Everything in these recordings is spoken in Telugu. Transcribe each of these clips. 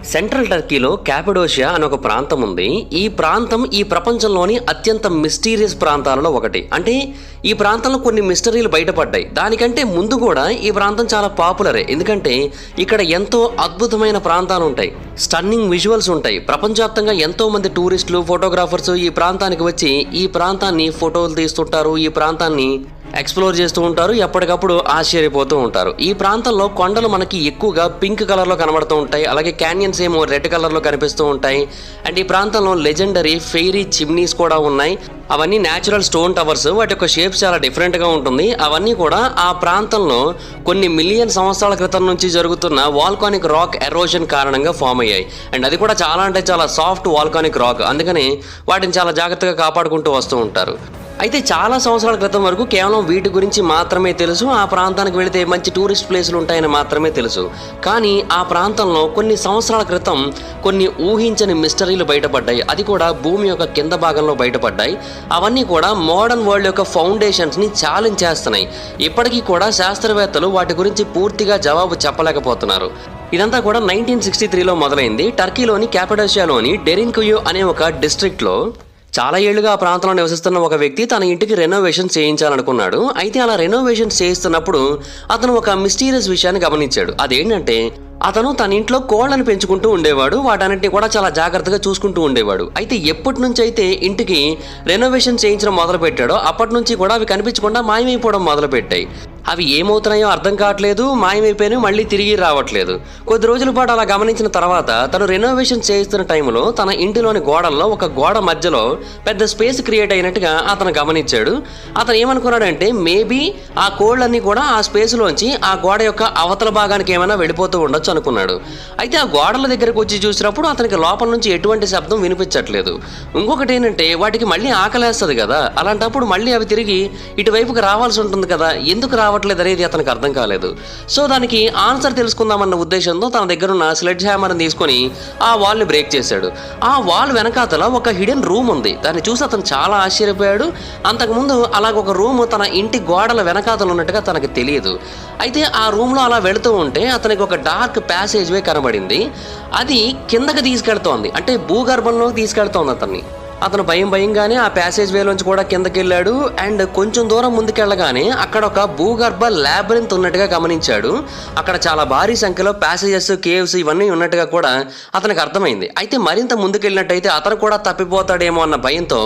సెంట్రల్ టర్కీలో క్యాపడోషియా అనే ఒక ప్రాంతం ఉంది. ఈ ప్రాంతం ఈ ప్రపంచంలోని అత్యంత మిస్టీరియస్ ప్రాంతాలలో ఒకటి. అంటే ఈ ప్రాంతంలో కొన్ని మిస్టరీలు బయటపడ్డాయి. దానికంటే ముందు కూడా ఈ ప్రాంతం చాలా పాపులరే. ఎందుకంటే ఇక్కడ ఎంతో అద్భుతమైన ప్రాంతాలు ఉంటాయి, స్టన్నింగ్ విజువల్స్ ఉంటాయి. ప్రపంచవ్యాప్తంగా ఎంతో మంది టూరిస్టులు, ఫోటోగ్రాఫర్స్ ఈ ప్రాంతానికి వచ్చి ఈ ప్రాంతాన్ని ఫోటోలు తీస్తుంటారు, ఈ ప్రాంతాన్ని ఎక్స్ప్లోర్ చేస్తూ ఉంటారు, ఎప్పటికప్పుడు ఆశ్చర్యపోతూ ఉంటారు. ఈ ప్రాంతంలో కొండలు మనకి ఎక్కువగా పింక్ కలర్లో కనబడుతూ ఉంటాయి, అలాగే క్యాన్యన్స్ ఏమో రెడ్ కలర్లో కనిపిస్తూ ఉంటాయి. అండ్ ఈ ప్రాంతంలో లెజెండరీ ఫెయిరీ చిమ్నీస్ కూడా ఉన్నాయి. అవన్నీ న్యాచురల్ స్టోన్ టవర్స్, వాటి యొక్క షేప్స్ చాలా డిఫరెంట్గా ఉంటుంది. అవన్నీ కూడా ఆ ప్రాంతంలో కొన్ని మిలియన్ సంవత్సరాల క్రితం నుంచి జరుగుతున్న వాల్కానిక్ రాక్ ఎరోజన్ కారణంగా ఫామ్ అయ్యాయి. అండ్ అది కూడా చాలా అంటే చాలా సాఫ్ట్ వాల్కానిక్ రాక్, అందుకని వాటిని చాలా జాగ్రత్తగా కాపాడుకుంటూ వస్తూ ఉంటారు. అయితే చాలా సంవత్సరాల క్రితం వరకు కేవలం వీటి గురించి మాత్రమే తెలుసు. ఆ ప్రాంతానికి వెళితే మంచి టూరిస్ట్ ప్లేసులు ఉంటాయని మాత్రమే తెలుసు. కానీ ఆ ప్రాంతంలో కొన్ని సంవత్సరాల క్రితం కొన్ని ఊహించని మిస్టరీలు బయటపడ్డాయి. అది కూడా భూమి యొక్క కింద భాగంలో బయటపడ్డాయి. అవన్నీ కూడా మోడర్న్ వరల్డ్ యొక్క ఫౌండేషన్స్ని ఛాలెంజ్ చేస్తున్నాయి. ఇప్పటికీ కూడా శాస్త్రవేత్తలు వాటి గురించి పూర్తిగా జవాబు చెప్పలేకపోతున్నారు. ఇదంతా కూడా 1963లో మొదలైంది. టర్కీలోని క్యాపడోషియాలోని డెరిన్కుయు అనే ఒక డిస్ట్రిక్ట్లో చాలా ఏళ్లుగా ఆ ప్రాంతంలో నివసిస్తున్న ఒక వ్యక్తి తన ఇంటికి రెనోవేషన్ చేయించాలనుకున్నాడు. అయితే అలా రెనోవేషన్ చేయిస్తున్నప్పుడు అతను ఒక మిస్టీరియస్ విషయాన్ని గమనించాడు. అదేంటంటే అతను తన ఇంట్లో కోళ్లను పెంచుకుంటూ ఉండేవాడు. వాటన్నిటిని కూడా చాలా జాగ్రత్తగా చూసుకుంటూ ఉండేవాడు. అయితే ఎప్పటి నుంచి అయితే ఇంటికి రెనోవేషన్ చేయించడం మొదలు పెట్టాడో అప్పటి నుంచి కూడా అవి కనిపించకుండా మాయమైపోవడం మొదలుపెట్టాయి. అవి ఏమవుతున్నాయో అర్థం కావట్లేదు, మాయమైపోయినాయి, మళ్ళీ తిరిగి రావట్లేదు. కొద్ది రోజుల పాటు అలా గమనించిన తర్వాత తను రెనోవేషన్ చేయిస్తున్న టైంలో తన ఇంటిలోని గోడల్లో ఒక గోడ మధ్యలో పెద్ద స్పేస్ క్రియేట్ అయినట్టుగా అతను గమనించాడు. అతను ఏమనుకున్నాడంటే మేబీ ఆ కోళ్ళన్నీ కూడా ఆ స్పేస్లోంచి ఆ గోడ యొక్క అవతల భాగానికి ఏమైనా వెళ్ళిపోతూ ఉండొచ్చు అనుకున్నాడు. అయితే ఆ గోడల దగ్గరకు వచ్చి చూసినప్పుడు అతనికి లోపల నుంచి ఎటువంటి శబ్దం వినిపించట్లేదు. ఇంకొకటి ఏంటంటే వాటికి మళ్ళీ ఆకలేస్తుంది కదా, అలాంటప్పుడు మళ్ళీ అవి తిరిగి ఇటువైపుకి రావాల్సి ఉంటుంది కదా, ఎందుకు రావట్లేదు అనేది అతనికి అర్థం కాలేదు. సో దానికి ఆన్సర్ తెలుసుకుందామన్న ఉద్దేశంతో తన దగ్గర ఉన్న స్లెడ్జ్ హ్యామర్ని తీసుకొని ఆ వాల్ని బ్రేక్ చేశాడు. ఆ వాల్ వెనకాతల ఒక హిడెన్ రూమ్ ఉంది. దాన్ని చూసి అతను చాలా ఆశ్చర్యపోయాడు. అంతకుముందు అలాగ ఒక రూమ్ తన ఇంటి గోడల వెనకాతలు ఉన్నట్టుగా తనకు తెలియదు. అయితే ఆ రూమ్లో అలా వెళుతూ ఉంటే అతనికి ఒక డార్క్ ప్యాసేజ్ వే కనబడింది. అది కిందకి తీసుకెళ్తోంది, అంటే భూగర్భంలోకి తీసుకెళ్తోంది అతన్ని. అతను భయంగానే ఆ ప్యాసేజ్ వేలోంచి కూడా కిందకి వెళ్ళాడు. అండ్ కొంచెం దూరం ముందుకెళ్ళగానే అక్కడ ఒక భూగర్భ ల్యాబిరింత్ ఉన్నట్టుగా గమనించాడు. అక్కడ చాలా భారీ సంఖ్యలో ప్యాసేజెస్, కేవ్స్ ఇవన్నీ ఉన్నట్టుగా కూడా అతనికి అర్థమైంది. అయితే మరింత ముందుకెళ్ళినట్టయితే అతను కూడా తప్పిపోతాడేమో అన్న భయంతో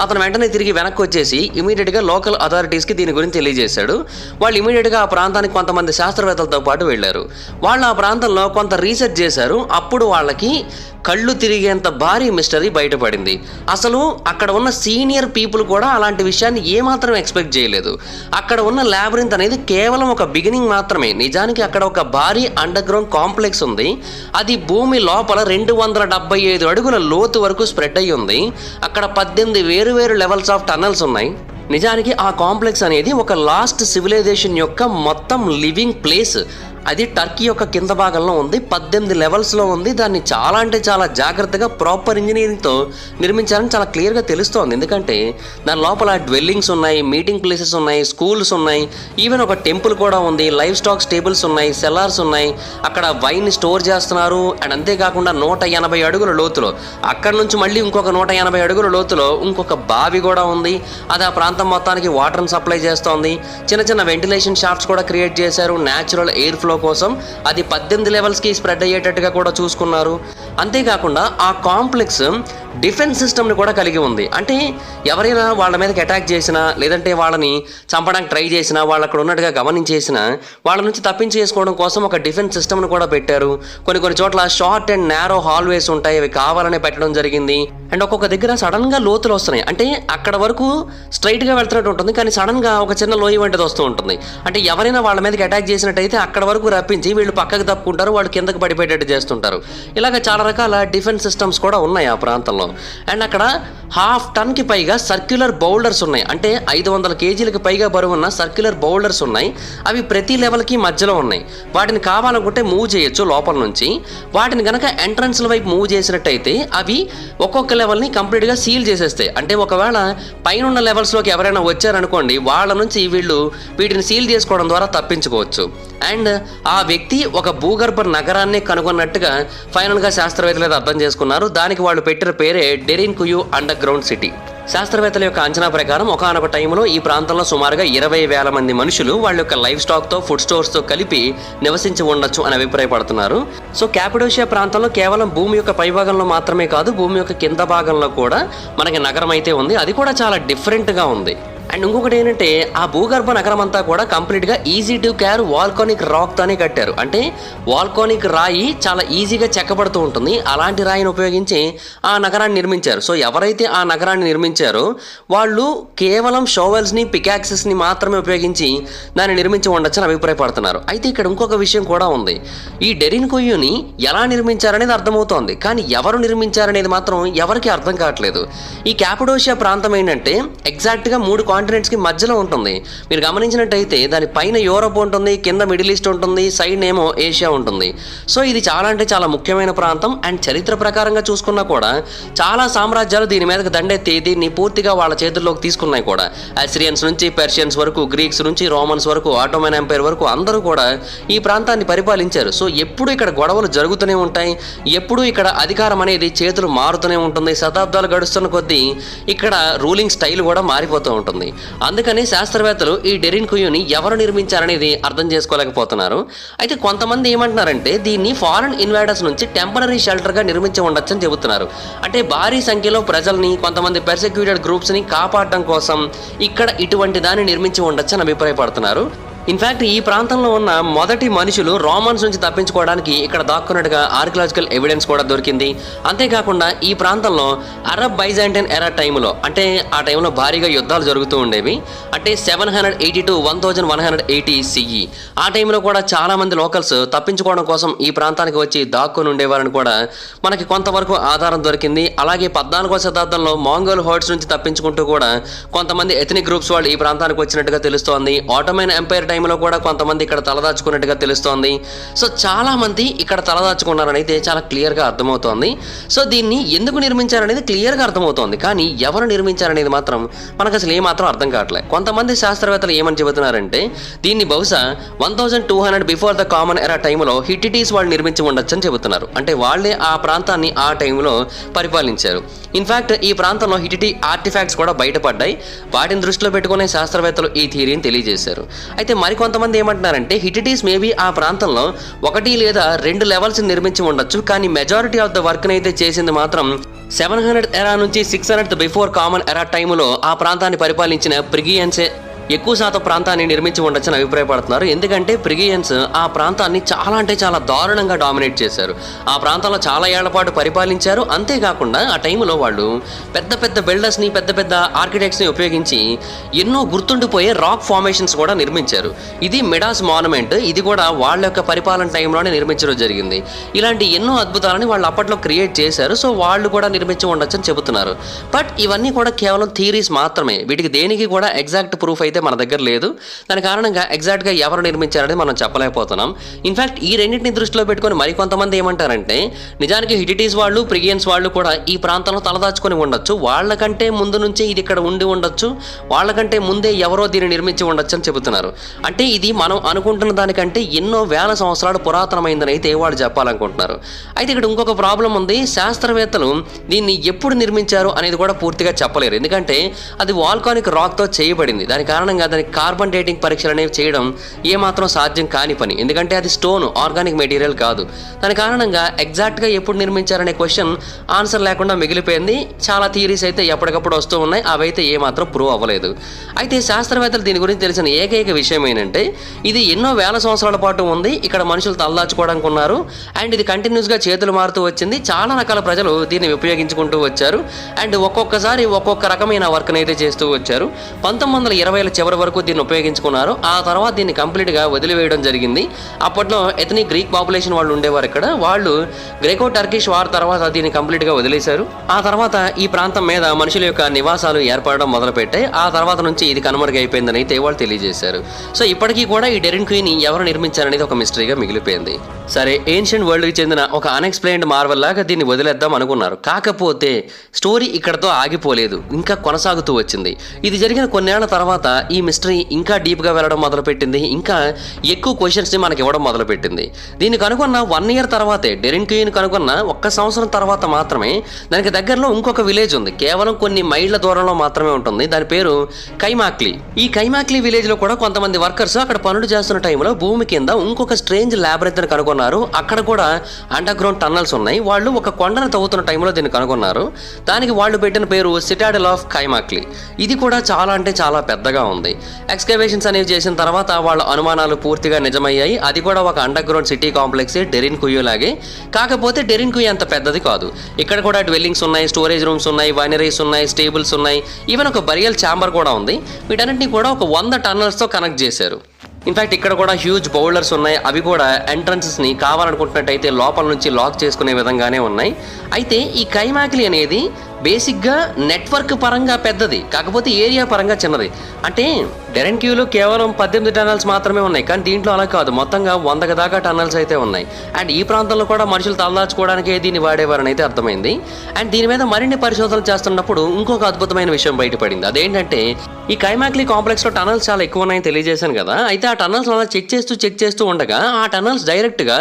అతను వెంటనే తిరిగి వెనక్కి వచ్చేసి ఇమీడియట్గా లోకల్ అథారిటీస్కి దీని గురించి తెలియజేశాడు. వాళ్ళు ఇమీడియట్గా ఆ ప్రాంతానికి కొంతమంది శాస్త్రవేత్తలతో పాటు వెళ్ళారు. వాళ్ళు ఆ ప్రాంతంలో కొంత రీసెర్చ్ చేశారు. అప్పుడు వాళ్ళకి కళ్ళు తిరిగేంత భారీ మిస్టరీ బయటపడింది. అసలు అక్కడ ఉన్న సీనియర్ పీపుల్ కూడా అలాంటి విషయాన్ని ఏమాత్రం ఎక్స్పెక్ట్ చేయలేదు. అక్కడ ఉన్న ల్యాబిరింత్ అనేది కేవలం ఒక బిగినింగ్ మాత్రమే. నిజానికి అక్కడ ఒక భారీ అండర్ గ్రౌండ్ కాంప్లెక్స్ ఉంది. అది భూమి లోపల 275 అడుగుల లోతు వరకు స్ప్రెడ్ అయ్యి ఉంది. అక్కడ 18 వేరు లెవెల్స్ ఆఫ్ టన్నల్స్ ఉన్నాయి. నిజానికి ఆ కాంప్లెక్స్ అనేది ఒక లాస్ట్ సివిలైజేషన్ యొక్క మొత్తం లివింగ్ ప్లేస్. అది టర్కీ యొక్క కింద భాగంలో ఉంది, 18 లెవెల్స్లో ఉంది. దాన్ని చాలా అంటే చాలా జాగ్రత్తగా ప్రాపర్ ఇంజనీరింగ్తో నిర్మించాలని చాలా క్లియర్గా తెలుస్తోంది. ఎందుకంటే దాని లోపల డ్వెల్లింగ్స్ ఉన్నాయి, మీటింగ్ ప్లేసెస్ ఉన్నాయి, స్కూల్స్ ఉన్నాయి, ఈవెన్ ఒక టెంపుల్ కూడా ఉంది, లైవ్ స్టాక్ స్టేబుల్స్ ఉన్నాయి, సెల్లార్స్ ఉన్నాయి. అక్కడ వైన్ స్టోర్ చేస్తున్నారు. అండ్ అంతేకాకుండా 180 అడుగుల లోతులో అక్కడ నుంచి మళ్ళీ ఇంకొక 180 అడుగుల లోతులో ఇంకొక బావి కూడా ఉంది. అది ఆ ప్రాంతం మొత్తానికి వాటర్ని సప్లై చేస్తోంది. చిన్న వెంటిలేషన్ షాఫ్ట్స్ కూడా క్రియేట్ చేశారు న్యాచురల్ ఎయిర్ ఫ్లో కోసం. అది 18 లెవెల్స్కి స్ప్రెడ్ అయ్యేటట్టుగా కూడా చూసుకున్నారు. అంతేకాకుండా ఆ కాంప్లెక్స్ డిఫెన్స్ సిస్టమ్ని కూడా కలిగి ఉంది. అంటే ఎవరైనా వాళ్ళ మీదకి అటాక్ చేసినా, లేదంటే వాళ్ళని చంపడానికి ట్రై చేసినా, వాళ్ళు అక్కడ ఉన్నట్టుగా గమనించేసినా వాళ్ళ నుంచి తప్పించేసుకోవడం కోసం ఒక డిఫెన్స్ సిస్టమ్ని కూడా పెట్టారు. కొన్ని చోట్ల షార్ట్ అండ్ నారో హాల్వేస్ ఉంటాయి, అవి కావాలనే పెట్టడం జరిగింది. అండ్ ఒక్కొక్క దగ్గర సడన్గా లోతులు వస్తున్నాయి. అంటే అక్కడ వరకు స్ట్రైట్గా వెళ్తున్నట్టు ఉంటుంది, కానీ సడన్గా ఒక చిన్న లోయ వంటిది వస్తూ ఉంటుంది. అంటే ఎవరైనా వాళ్ళ మీదకి అటాక్ చేసినట్టయితే అక్కడ వరకు రప్పించి వీళ్ళు పక్కకు తప్పుకుంటారు, వాళ్ళు కిందకు పడిపోయేటట్టు చేస్తుంటారు. ఇలాగ చాలా రకాల డిఫెన్స్ సిస్టమ్స్ కూడా ఉన్నాయి ఆ ప్రాంతంలో. ప్రాంతంలో. అండ్ అక్కడ 1/2 టన్కి పైగా సర్క్యులర్ బౌల్డర్స్ ఉన్నాయి. అంటే 500 కేజీలకు పైగా బరువున్న సర్క్యులర్ బౌల్డర్స్ ఉన్నాయి. అవి ప్రతి లెవెల్కి మధ్యలో ఉన్నాయి. వాటిని కావాలనుకుంటే మూవ్ చేయొచ్చు లోపల నుంచి. వాటిని కనుక ఎంట్రన్స్ల వైపు మూవ్ చేసినట్టయితే అవి ఒక్కొక్క లెవెల్ని కంప్లీట్గా సీల్ చేసేస్తాయి. అంటే ఒకవేళ పైన లెవెల్స్లోకి ఎవరైనా వచ్చారనుకోండి, వాళ్ళ నుంచి వీళ్ళు వీటిని సీల్ చేసుకోవడం ద్వారా తప్పించుకోవచ్చు. అండ్ ఆ వ్యక్తి ఒక భూగర్భ నగరాన్ని కనుగొన్నట్టుగా ఫైనల్గా శాస్త్రవేత్తలు అయితే అర్థం చేసుకున్నారు. దానికి వాళ్ళు పెట్టిన పేరే డెరిన్ కుయు అండర్ గ్రౌండ్ సిటీ. శాస్త్రవేత్తల యొక్క అంచనా ప్రకారం ఒకానొక టైంలో ఈ ప్రాంతంలో సుమారుగా 20,000 మంది మనుషులు వాళ్ళ యొక్క లైఫ్ స్టాక్తో ఫుడ్ స్టోర్స్తో కలిపి నివసించి ఉండొచ్చు అని అభిప్రాయపడుతున్నారు. సో క్యాపడోషియా ప్రాంతంలో కేవలం భూమి యొక్క పైభాగంలో మాత్రమే కాదు, భూమి యొక్క కింద భాగంలో కూడా మనకి నగరం అయితే ఉంది. అది కూడా చాలా డిఫరెంట్గా ఉంది. అండ్ ఇంకొకటి ఏంటంటే ఆ భూగర్భ నగరం అంతా కూడా కంప్లీట్గా ఈజీ టు క్యార్ వాల్కానిక్ రాక్తోనే కట్టారు. అంటే వాల్కానిక్ రాయి చాలా ఈజీగా చెక్కబడుతూ ఉంటుంది. అలాంటి రాయిని ఉపయోగించి ఆ నగరాన్ని నిర్మించారు. సో ఎవరైతే ఆ నగరాన్ని నిర్మించారో వాళ్ళు కేవలం షోవెల్స్ని, పికాక్సెస్ని మాత్రమే ఉపయోగించి దాన్ని నిర్మించి ఉండొచ్చని అభిప్రాయపడుతున్నారు. అయితే ఇక్కడ ఇంకొక విషయం కూడా ఉంది. ఈ డెరిన్ కుయ్యూని ఎలా నిర్మించారనేది అర్థమవుతోంది, కానీ ఎవరు నిర్మించారనేది మాత్రం ఎవరికి అర్థం కావట్లేదు. ఈ క్యాపడోషియా ప్రాంతం ఏంటంటే ఎగ్జాక్ట్గా 3 కాంటినెంట్స్కి మధ్యలో ఉంటుంది. మీరు గమనించినట్టయితే దాని పైన యూరోప్ ఉంటుంది, కింద మిడిల్ ఈస్ట్ ఉంటుంది, సైడ్ ఏమో ఏషియా ఉంటుంది. సో ఇది చాలా అంటే చాలా ముఖ్యమైన ప్రాంతం. అండ్ చరిత్ర ప్రకారంగా చూసుకున్నా కూడా చాలా సామ్రాజ్యాలు దీని మీదకి దండెత్తి దీన్ని పూర్తిగా వాళ్ళ చేతుల్లోకి తీసుకున్నాయి కూడా. అసిరియన్స్ నుంచి పెర్షియన్స్ వరకు, గ్రీక్స్ నుంచి రోమన్స్ వరకు, ఆటోమన్ ఎంపైర్ వరకు అందరూ కూడా ఈ ప్రాంతాన్ని పరిపాలించారు. సో ఎప్పుడు ఇక్కడ గొడవలు జరుగుతూనే ఉంటాయి, ఎప్పుడు ఇక్కడ అధికారం అనేది చేతులు మారుతూనే ఉంటుంది. శతాబ్దాలు గడుస్తున్న కొద్దీ ఇక్కడ రూలింగ్ స్టైల్ కూడా మారిపోతూ ఉంటుంది. అందుకని శాస్త్రవేత్తలు ఈ డెరిన్ కుయ్యూని ఎవరు నిర్మించారనేది అర్థం చేసుకోలేకపోతున్నారు. అయితే కొంతమంది ఏమంటున్నారంటే దీన్ని ఫారెన్ ఇన్వైడర్స్ నుంచి టెంపరరీ షెల్టర్గా నిర్మించి ఉండొచ్చని చెబుతున్నారు. అంటే భారీ సంఖ్యలో ప్రజల్ని, కొంతమంది పెర్సిక్యూటెడ్ గ్రూప్స్ని కాపాడటం కోసం ఇక్కడ ఇటువంటి దాన్ని నిర్మించి ఉండొచ్చని అభిప్రాయపడుతున్నారు. ఇన్ఫ్యాక్ట్ ఈ ప్రాంతంలో ఉన్న మొదటి మనుషులు రోమన్స్ నుంచి తప్పించుకోవడానికి ఇక్కడ దాక్కున్నట్టుగా ఆర్కియలాజికల్ ఎవిడెన్స్ కూడా దొరికింది. అంతేకాకుండా ఈ ప్రాంతంలో అరబ్ బైజాంటైన్ ఎరా టైంలో, అంటే ఆ టైంలో భారీగా యుద్ధాలు జరుగుతూ ఉండేవి. అంటే 780 to 1180 CE ఆ టైంలో కూడా చాలామంది లోకల్స్ తప్పించుకోవడం కోసం ఈ ప్రాంతానికి వచ్చి దాక్కుని ఉండేవారని కూడా మనకి కొంతవరకు ఆధారం దొరికింది. అలాగే 14వ శతాబ్దంలో మాంగోల్ హోర్డ్స్ నుంచి తప్పించుకుంటూ కూడా కొంతమంది ఎథనిక్ గ్రూప్స్ వాళ్ళు ఈ ప్రాంతానికి వచ్చినట్టుగా తెలుస్తోంది. ఆటోమన్ ఎంపైర్ టైంలో కూడా కొంతమంది ఇక్కడ తలదాచుకున్నట్టుగా తెలుస్తోంది. సో చాలా మంది ఇక్కడ తలదాచుకున్నారని అయితే చాలా క్లియర్గా అర్థమవుతోంది. సో దీన్ని ఎందుకు నిర్మించారనేది క్లియర్గా అర్థమవుతోంది, కానీ ఎవరు నిర్మించారనేది మాత్రం మనకు అసలు ఏమాత్రం అర్థం కావట్లేదు. కొంతమంది శాస్త్రవేత్తలు ఏమని చెబుతున్నారంటే దీన్ని బహుశా 1200 బిఫోర్ ద కామన్ ఎరా టైంలో హిట్టిటీస్ వాళ్ళు నిర్మించి ఉండొచ్చని చెబుతున్నారు. అంటే వాళ్ళే ఆ ప్రాంతాన్ని ఆ టైంలో పరిపాలించారు. ఇన్ఫ్యాక్ట్ ఈ ప్రాంతంలో హిటిటీ ఆర్టిఫాక్ట్స్ కూడా బయటపడ్డాయి. వాటిని దృష్టిలో పెట్టుకునే శాస్త్రవేత్తలు ఈ థియరీని తెలియజేశారు. అయితే మరికొంతమంది ఏమంటున్నారంటే హిటిటీస్ మేబీ ఆ ప్రాంతంలో 1 లేదా 2 లెవెల్స్ నిర్మించి ఉండొచ్చు, కానీ మెజారిటీ ఆఫ్ ద వర్క్ అయితే చేసింది మాత్రం 700 ఎరా నుంచి 600 బిఫోర్ కామన్ ఎరా టైంలో ఆ ప్రాంతాన్ని పరిపాలించిన ప్రిగియన్సే ఎక్కువ శాతం ప్రాంతాన్ని నిర్మించి ఉండొచ్చని అభిప్రాయపడుతున్నారు. ఎందుకంటే ప్రిగియన్స్ ఆ ప్రాంతాన్ని చాలా అంటే చాలా దారుణంగా డామినేట్ చేశారు. ఆ ప్రాంతంలో చాలా ఏళ్ల పాటు పరిపాలించారు. అంతేకాకుండా ఆ టైంలో వాళ్ళు పెద్ద పెద్ద బిల్డర్స్ని, పెద్ద పెద్ద ఆర్కిటెక్ట్స్ని ఉపయోగించి ఎన్నో గుర్తుండిపోయే రాక్ ఫార్మేషన్స్ కూడా నిర్మించారు. ఇది మిడాస్ మాన్యుమెంట్. ఇది కూడా వాళ్ళ యొక్క పరిపాలన టైంలోనే నిర్మించడం జరిగింది. ఇలాంటి ఎన్నో అద్భుతాలని వాళ్ళు అప్పట్లో క్రియేట్ చేశారు. సో వాళ్ళు కూడా నిర్మించి ఉండొచ్చని చెబుతున్నారు. బట్ ఇవన్నీ కూడా కేవలం థియరీస్ మాత్రమే. వీటికి దేనికి కూడా ఎగ్జాక్ట్ ప్రూఫ్ అయితే మన దగ్గర లేదు. దాని కారణంగా ఎగ్జాక్ట్గా ఎవరు నిర్మించారనేది మనం చెప్పలేకపోతున్నాం. ఇన్ఫ్యాక్ట్ ఈ రెండింటిని దృష్టిలో పెట్టుకొని మరికొంతమంది ఏమంటారంటే నిజానికి హిటిటీస్ వాళ్ళు, ప్రిగియన్స్ వాళ్ళు కూడా ఈ ప్రాంతంలో తలదాచుకొని ఉండొచ్చు. వాళ్ళకంటే ముందు నుంచే ఇది ఇక్కడ ఉండి ఉండొచ్చు, వాళ్ళకంటే ముందే ఎవరో దీన్ని నిర్మించి ఉండొచ్చు అని చెబుతున్నారు. అంటే ఇది మనం అనుకుంటున్న దానికంటే ఎన్నో వేల సంవత్సరాలు పురాతనమైందని అయితే వాళ్ళు చెప్పాలనుకుంటున్నారు. అయితే ఇక్కడ ఇంకొక ప్రాబ్లం ఉంది. శాస్త్రవేత్తలు దీన్ని ఎప్పుడు నిర్మించారు అనేది కూడా పూర్తిగా చెప్పలేరు. ఎందుకంటే అది వాల్కానిక్ రాక్తో చేయబడింది. దాని కారణంగా దానికి కార్బన్ డేటింగ్ పరీక్షలు అనేవి చేయడం ఏమాత్రం సాధ్యం కాని పని. ఎందుకంటే అది స్టోన్, ఆర్గానిక్ మెటీరియల్ కాదు. దాని కారణంగా ఎగ్జాక్ట్గా ఎప్పుడు నిర్మించారనే క్వశ్చన్ ఆన్సర్ లేకుండా మిగిలిపోయింది. చాలా థియరీస్ అయితే ఎప్పటికప్పుడు వస్తూ ఉన్నాయి. అవైతే ఏమాత్రం ప్రూవ్ అవ్వలేదు. అయితే శాస్త్రవేత్తలు దీని గురించి తెలిసిన ఏకైక విషయం ఏంటంటే ఇది ఎన్నో వేల సంవత్సరాల పాటు ఉంది. ఇక్కడ మనుషులు తలదాచుకోవడానికి ఉన్నారు. అండ్ ఇది కంటిన్యూస్గా చేతులు మారుతూ వచ్చింది. చాలా రకాల ప్రజలు దీన్ని ఉపయోగించుకుంటూ వచ్చారు. అండ్ ఒక్కొక్కసారి ఒక్కొక్క రకమైన వర్క్ని అయితే చేస్తూ వచ్చారు. 1920ల చివరి వరకు దీన్ని ఉపయోగించుకున్నారు. ఆ తర్వాత దీన్ని కంప్లీట్గా వదిలివేయడం జరిగింది. అప్పట్లో ఎథనిక్ గ్రీక్ పాపులేషన్ వాళ్ళు ఉండేవారు ఇక్కడ. వాళ్ళు గ్రేకో టర్కిష్ వార్ తర్వాత దీన్ని కంప్లీట్గా వదిలేశారు. ఆ తర్వాత ఈ ప్రాంతం మీద మనుషుల యొక్క నివాసాలు ఏర్పడడం మొదలుపెట్టాయి. ఆ తర్వాత నుంచి ఇది కనుమరుగైపోయిందని అయితే వాళ్ళు తెలియజేశారు. సో ఇప్పటికీ కూడా ఈ డెరిన్ క్వీన్ ఎవరు నిర్మించారనేది ఒక మిస్టరీగా మిగిలిపోయింది. సరే, ఏన్షియంట్ వరల్డ్కి చెందిన ఒక అన్ఎక్స్ప్లెయిన్డ్ మార్వెల్ లాగా దీన్ని వదిలేద్దాం అనుకున్నారు. కాకపోతే స్టోరీ ఇక్కడతో ఆగిపోలేదు, ఇంకా కొనసాగుతూ వచ్చింది. ఇది జరిగిన కొన్నేళ్ల తర్వాత ఈ మిస్టరీ ఇంకా డీప్గా వెళ్ళడం మొదలుపెట్టింది. ఇంకా ఎక్కువ క్వశ్చన్స్ని మనకి ఇవ్వడం మొదలుపెట్టింది. దీన్ని కనుగొన్న 1 year తర్వాతే, డెరిన్ క్వీన్ కనుగొన్న 1 సంవత్సరం తర్వాత మాత్రమే దానికి దగ్గరలో ఇంకొక విలేజ్ ఉంది. కేవలం కొన్ని మైళ్ళ దూరంలో మాత్రమే ఉంటుంది. దాని పేరు కైమాక్లీ. ఈ కైమాక్లీ విలేజ్ లో కూడా కొంతమంది వర్కర్స్ అక్కడ పనులు చేస్తున్న టైంలో భూమి కింద ఇంకొక స్ట్రేంజ్ ల్యాబొరేటరీని కనుగొన్నారు. అక్కడ కూడా అండర్ గ్రౌండ్ టన్నల్స్ ఉన్నాయి. వాళ్ళు ఒక కొండను తవ్వుతున్న టైంలో దీన్ని కనుగొన్నారు. దానికి వాళ్ళు పెట్టిన పేరు సిటాడెల్ ఆఫ్ కైమాక్లీ. ఇది కూడా చాలా అంటే చాలా పెద్దగా ఉంది. ఎక్స్కవేషన్స్ అనేవి చేసిన తర్వాత వాళ్ళ అనుమానాలు పూర్తిగా నిజమయ్యాయి. అది కూడా ఒక అండర్ గ్రౌండ్ సిటీ కాంప్లెక్స్ డెరిన్ కుయో లాగే. కాకపోతే డెరిన్ కుయో అంత పెద్దది కాదు. ఇక్కడ కూడా డ్వెల్లింగ్స్ ఉన్నాయి, స్టోరేజ్ రూమ్స్ ఉన్నాయి, వైనరీస్ ఉన్నాయి, స్టేబుల్స్ ఉన్నాయి, ఈవెన్ ఒక బరియల్ ఛాంబర్ కూడా ఉంది. వీటన్నిటిని కూడా ఒక 100 టన్నల్స్తో కనెక్ట్ చేశారు. ఇన్ఫాక్ట్ ఇక్కడ కూడా హ్యూజ్ బౌల్డర్స్ ఉన్నాయి. అవి కూడా ఎంట్రన్సెస్ని కావాలనుకుంటున్నట్టయితే లోపల నుంచి లాక్ చేసుకునే విధంగానే ఉన్నాయి. అయితే ఈ కైమాక్లీ అనేది బేసిక్గా నెట్వర్క్ పరంగా పెద్దది, కాకపోతే ఏరియా పరంగా చిన్నది. అంటే డెరిన్ క్యూలో కేవలం 18 టన్నల్స్ మాత్రమే ఉన్నాయి, కానీ దీంట్లో అలా కాదు, మొత్తంగా 100 దాకా టన్నల్స్ అయితే ఉన్నాయి. అండ్ ఈ ప్రాంతంలో కూడా మనుషులు తలదాచుకోవడానికే దీన్ని వాడేవారని అయితే అర్థమైంది. అండ్ దీని మీద మరిన్ని పరిశోధనలు చేస్తున్నప్పుడు ఇంకొక అద్భుతమైన విషయం బయటపడింది. అదేంటంటే ఈ కైమాక్లీ కాంప్లెక్స్లో టనల్స్ చాలా ఎక్కువ ఉన్నాయని తెలియజేశాను కదా. అయితే ఆ టనల్స్ అలా చెక్ చేస్తూ ఉండగా ఆ టనల్స్ డైరెక్ట్గా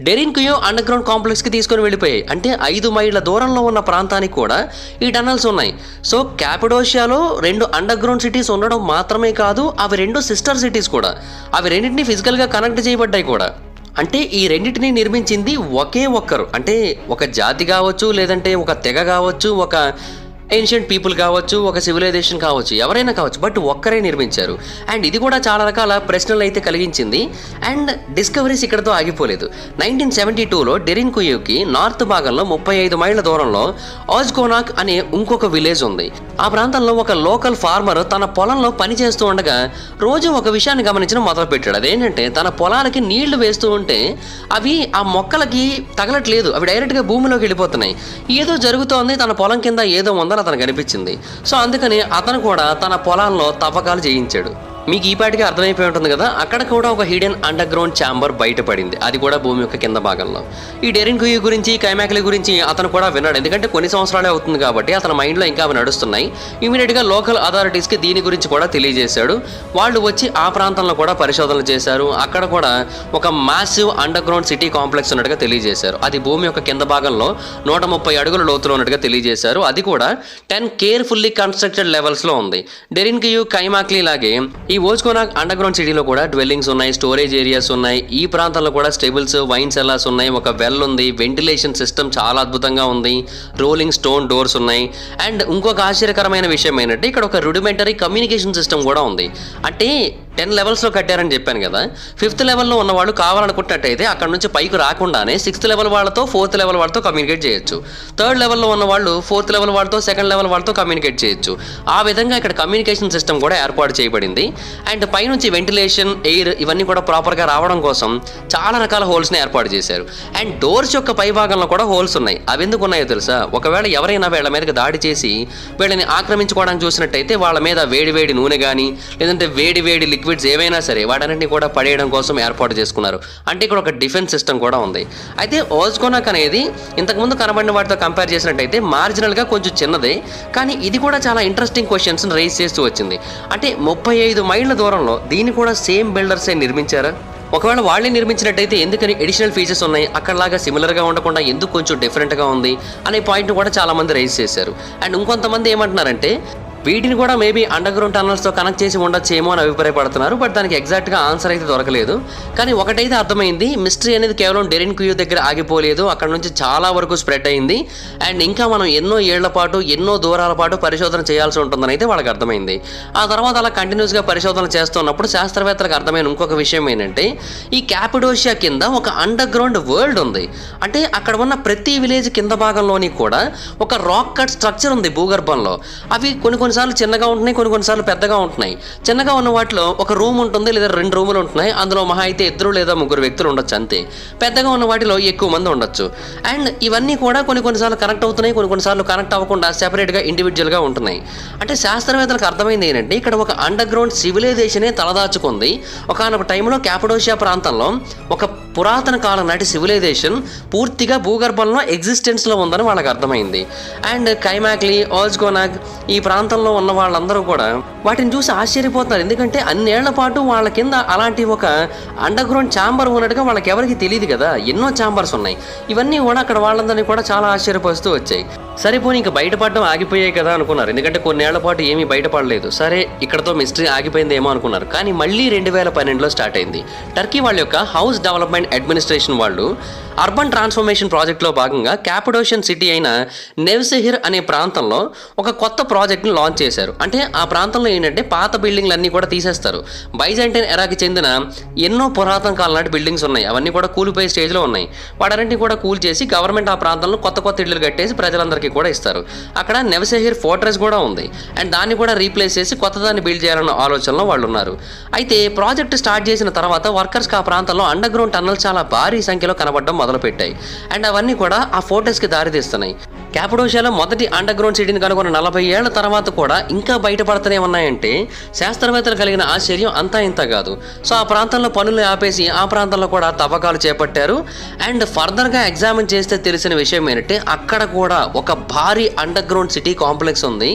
డెరిన్ కుయో అండర్ గ్రౌండ్ కాంప్లెక్స్కి తీసుకొని వెళ్ళిపోయాయి. అంటే 5 మైళ్ళ దూరంలో ఉన్న ప్రాంతానికి కూడా ఈ టనల్స్ ఉన్నాయి. సో క్యాపడోషియాలో 2 అండర్ గ్రౌండ్ సిటీస్ ఉండడం మాత్రమే కాదు, అవి 2 సిస్టర్ సిటీస్ కూడా. అవి రెండింటినీ ఫిజికల్గా కనెక్ట్ చేయబడ్డాయి కూడా. అంటే ఈ రెండింటినీ నిర్మించింది ఒకే ఒక్కరు. అంటే ఒక జాతి కావచ్చు, లేదంటే ఒక తెగ కావచ్చు, ఒక ఏన్షియంట్ పీపుల్ కావచ్చు, ఒక సివిలైజేషన్ కావచ్చు, ఎవరైనా కావచ్చు, బట్ ఒక్కరే నిర్మించారు. అండ్ ఇది కూడా చాలా రకాల ప్రశ్నలు అయితే కలిగించింది. అండ్ డిస్కవరీస్ ఇక్కడతో ఆగిపోలేదు. 1972లో డెరిన్ కుయోకి నార్త్ భాగంలో 35 మైళ్ళ దూరంలో ఆజ్కోనాక్ అనే ఇంకొక విలేజ్ ఉంది. ఆ ప్రాంతంలో ఒక లోకల్ ఫార్మర్ తన పొలంలో పని చేస్తూ ఉండగా రోజు ఒక విషయాన్ని గమనించడం మొదలుపెట్టాడు. అదేంటంటే తన పొలాలకి నీళ్లు వేస్తూ ఉంటే అవి ఆ మొక్కలకి తగలట్లేదు, అవి డైరెక్ట్గా భూమిలోకి వెళ్ళిపోతున్నాయి. ఏదో జరుగుతోంది, తన పొలం కింద ఏదో ఉందని అతనికి అనిపించింది. సో అందుకని అతను కూడా తన పొలాల్లో తవ్వకాలు చేయించాడు. మీకు ఈ పాటికి అర్థమైపోయి ఉంటుంది కదా. అక్కడ కూడా ఒక హిడెన్ అండర్ గ్రౌండ్ ఛాంబర్ బయటపడింది. అది కూడా భూమి యొక్క కింద భాగంలో. ఈ డెరిన్ కుయో గురించి, కైమాక్లీ గురించి అతను కూడా విన్నాడు. ఎందుకంటే కొన్ని సంవత్సరాలే అవుతుంది కాబట్టి అతని మైండ్లో ఇంకా అవి నడుస్తున్నాయి. ఇమీడియట్గా లోకల్ అథారిటీస్కి దీని గురించి కూడా తెలియజేశాడు. వాళ్ళు వచ్చి ఆ ప్రాంతంలో కూడా పరిశోధనలు చేశారు. అక్కడ కూడా ఒక massive under ground city complex ఉన్నట్టుగా తెలియజేశారు. అది భూమి యొక్క కింద భాగంలో 130 అడుగుల లోతులో ఉన్నట్టుగా తెలియజేశారు. అది కూడా 10 కేర్ఫుల్లీ కన్స్ట్రక్టెడ్ లెవెల్స్లో ఉంది. డెరిన్ కుయో, కైమాక్లీ లాగే ఈ ఓజ్కోనాక్ అండర్ గ్రౌండ్ సిటీలో కూడా డ్వెల్లింగ్స్ ఉన్నాయి, స్టోరేజ్ ఏరియాస్ ఉన్నాయి. ఈ ప్రాంతంలో కూడా స్టేబుల్స్, వైన్ సెల్లార్స్ ఉన్నాయి, ఒక వెల్ ఉంది, వెంటిలేషన్ సిస్టమ్ చాలా అద్భుతంగా ఉంది, రోలింగ్ స్టోన్ డోర్స్ ఉన్నాయి. అండ్ ఇంకొక ఆశ్చర్యకరమైన విషయం ఏంటంటే ఇక్కడ ఒక రుడిమెంటరీ కమ్యూనికేషన్ సిస్టమ్ కూడా ఉంది. అంటే 10 లెవెల్స్లో కట్టారని చెప్పాను కదా. 5th లెవెల్లో ఉన్న వాళ్ళు కావాలనుకుంటున్నట్టయితే అక్కడ నుంచి పైకి రాకుండానే 6th లెవెల్ వాళ్ళతో, 4th లెవెల్ వాళ్ళతో కమ్యూనికేట్ చేయొచ్చు. 3rd లెవెల్లో ఉన్న వాళ్ళు 4th లెవెల్ వాళ్ళతో, 2nd లెవెల్ వాళ్ళతో కమ్యూనికేట్ చేయొచ్చు. ఆ విధంగా ఇక్కడ కమ్యూనికేషన్ సిస్టమ్ కూడా ఏర్పాటు చేయబడింది. అండ్ పైనుంచి వెంటిలేషన్, ఎయిర్ ఇవన్నీ కూడా ప్రాపర్గా రావడం కోసం చాలా రకాల హోల్స్ని ఏర్పాటు చేశారు. అండ్ డోర్స్ యొక్క పై భాగంలో కూడా హోల్స్ ఉన్నాయి. అవి ఎందుకు ఉన్నాయో తెలుసా? ఒకవేళ ఎవరైనా వీళ్ళ మీదకి దాడి చేసి వీళ్ళని ఆక్రమించుకోవడానికి చూసినట్టయితే వాళ్ళ మీద వేడి నూనె కానీ, లేదంటే వేడి లిక్విడ్స్ ఏవైనా సరే వాటన్నిటిని కూడా పడేయడం కోసం ఏర్పాటు చేసుకున్నారు. అంటే ఇక్కడ ఒక డిఫెన్స్ సిస్టమ్ కూడా ఉంది. అయితే ఓజ్కోనాక్ అనేది ఇంతకుముందు కనబడిన వాటితో కంపేర్ చేసినట్టయితే మార్జినల్గా కొంచెం చిన్నదే, కానీ ఇది కూడా చాలా ఇంట్రెస్టింగ్ క్వశ్చన్స్ని రైజ్ చేస్తూ వచ్చింది. అంటే 35 మైళ్ళ దూరంలో దీన్ని కూడా సేమ్ బిల్డర్సే నిర్మించారా? ఒకవేళ వాళ్ళే నిర్మించినట్టయితే ఎందుకని ఎడిషనల్ ఫీచర్స్ ఉన్నాయి, అక్కడలాగా సిమిలర్గా ఉండకుండా ఎందుకు కొంచెం డిఫరెంట్గా ఉంది అనే పాయింట్ కూడా చాలామంది రైజ్ చేశారు. అండ్ ఇంకొంతమంది ఏమంటున్నారంటే వీటిని కూడా మేబీ అండర్ గ్రౌండ్ టనల్స్తో కనెక్ట్ చేసి ఉండొచ్చేమో అని అభిప్రాయపడుతున్నారు. బట్ దానికి ఎగ్జాక్ట్గా ఆన్సర్ అయితే దొరకలేదు. కానీ ఒకటైతే అర్థమైంది, మిస్టరీ అనేది కేవలం డెరిన్ కుయో దగ్గర ఆగిపోలేదు, అక్కడ నుంచి చాలా వరకు స్ప్రెడ్ అయింది. అండ్ ఇంకా మనం ఎన్నో ఏళ్ల పాటు, ఎన్నో దూరాల పాటు పరిశోధన చేయాల్సి ఉంటుందని అయితే వాళ్ళకి అర్థమైంది. ఆ తర్వాత అలా కంటిన్యూస్గా పరిశోధన చేస్తున్నప్పుడు శాస్త్రవేత్తలకు అర్థమైన ఇంకొక విషయం ఏంటంటే ఈ క్యాపడోషియా కింద ఒక అండర్ గ్రౌండ్ వరల్డ్ ఉంది. అంటే అక్కడ ఉన్న ప్రతి విలేజ్ కింద భాగంలోని కూడా ఒక రాక్ కట్ స్ట్రక్చర్ ఉంది భూగర్భంలో. అవి కొన్ని కొన్నిసార్లు చిన్నగా ఉంటున్నాయి, కొన్నిసార్లు పెద్దగా ఉంటున్నాయి. చిన్నగా ఉన్న వాటిలో ఒక రూమ్ ఉంటుంది లేదా 2 రూములు ఉంటున్నాయి, అందులో మహా అయితే 2 లేదా 3 వ్యక్తులు ఉండొచ్చు అంతే. పెద్దగా ఉన్న వాటిలో ఎక్కువ మంది ఉండొచ్చు. అండ్ ఇవన్నీ కూడా కొన్నిసార్లు కనెక్ట్ అవుతున్నాయి, కొన్నిసార్లు కనెక్ట్ అవ్వకుండా సెపరేట్గా ఇండివిజువల్గా ఉంటున్నాయి. అంటే శాస్త్రవేత్తలకు అర్థమైంది ఏంటంటే ఇక్కడ ఒక అండర్ గ్రౌండ్ సివిలైజేషనే తలదాచుకుంది. ఒకానొక టైంలో క్యాపడోషియా ప్రాంతంలో ఒక పురాతన కాలం నాటి సివిలైజేషన్ పూర్తిగా భూగర్భంలో ఎగ్జిస్టెన్స్లో ఉందని వాళ్ళకి అర్థమైంది. అండ్ కైమాక్లీ, ఓజ్గోనాగ్ ఈ ప్రాంతంలో ఉన్న వాళ్ళందరూ కూడా వాటిని చూసి ఆశ్చర్యపోతున్నారు. ఎందుకంటే అన్నేళ్ల పాటు వాళ్ళ కింద అలాంటి ఒక అండర్ గ్రౌండ్ ఛాంబర్ ఉన్నట్టుగా వాళ్ళకి ఎవరికి తెలియదు కదా, ఎన్నో ఛాంబర్స్ ఉన్నాయి. ఇవన్నీ కూడా అక్కడ వాళ్ళందరినీ కూడా చాలా ఆశ్చర్యపరుస్తూ వచ్చాయి. సరిపోని ఇంకా బయటపడడం ఆగిపోయాయి కదా అనుకున్నారు, ఎందుకంటే కొన్నేళ్ల పాటు ఏమీ బయటపడలేదు. సరే ఇక్కడతో మిస్టరీ ఆగిపోయిందేమో అనుకున్నారు. కానీ మళ్ళీ 2012లో స్టార్ట్ అయింది. టర్కీ వాళ్ళ యొక్క హౌస్ డెవలప్మెంట్ అడ్మినిస్ట్రేషన్ వాళ్ళు అర్బన్ ట్రాన్స్ఫర్మేషన్ ప్రాజెక్ట్లో భాగంగా క్యాపడోషియన్ సిటీ అయిన నెవ్సెహిర్ అనే ప్రాంతంలో ఒక కొత్త ప్రాజెక్ట్ని లాంచ్ చేశారు. అంటే ఆ ప్రాంతంలో ఏంటంటే పాత బిల్డింగ్లు అన్నీ కూడా తీసేస్తారు. బైజాంటైన్ ఎరాకి చెందిన ఎన్నో పురాతన కాలం నాటి బిల్డింగ్స్ ఉన్నాయి, అవన్నీ కూడా కూలిపోయే స్టేజ్లో ఉన్నాయి. వాటన్నింటినీ కూడా కూల్ చేసి గవర్నమెంట్ ఆ ప్రాంతంలో కొత్త ఇళ్ళు కట్టేసి ప్రజలందరికీ కూడా ఇస్తారు. అక్కడ నెవ్సెహిర్ ఫోర్ట్రెస్ కూడా ఉంది. అండ్ దాన్ని కూడా రీప్లేస్ చేసి కొత్తదాన్ని బిల్డ్ చేయాలన్న ఆలోచనలో వాళ్ళు ఉన్నారు. అయితే ప్రాజెక్ట్ స్టార్ట్ చేసిన తర్వాత వర్కర్స్కి ఆ ప్రాంతంలో అండర్ గ్రౌండ్ టన్నల్ చాలా భారీ సంఖ్యలో కనబడడం మొదలుపెట్టాయి. అండ్ అవన్నీ కూడా ఆ ఫోర్ట్రెస్కి దారితీస్తున్నాయి. క్యాపడోషియాలో మొదటి అండర్ గ్రౌండ్ సిటీని కనుగొన్న 40 ఏళ్ల తర్వాత కూడా ఇంకా బయటపడుతూనే ఉన్నాయంటే శాస్త్రవేత్తలు కలిగిన ఆశ్చర్యం అంతా ఇంత కాదు. సో ఆ ప్రాంతంలో పనులు ఆపేసి ఆ ప్రాంతంలో కూడా తవ్వకాలు చేపట్టారు. అండ్ ఫర్దర్గా ఎగ్జామిన్ చేస్తే తెలిసిన విషయం ఏంటంటే అక్కడ కూడా ఒక భారీ అండర్ గ్రౌండ్ సిటీ కాంప్లెక్స్ ఉంది.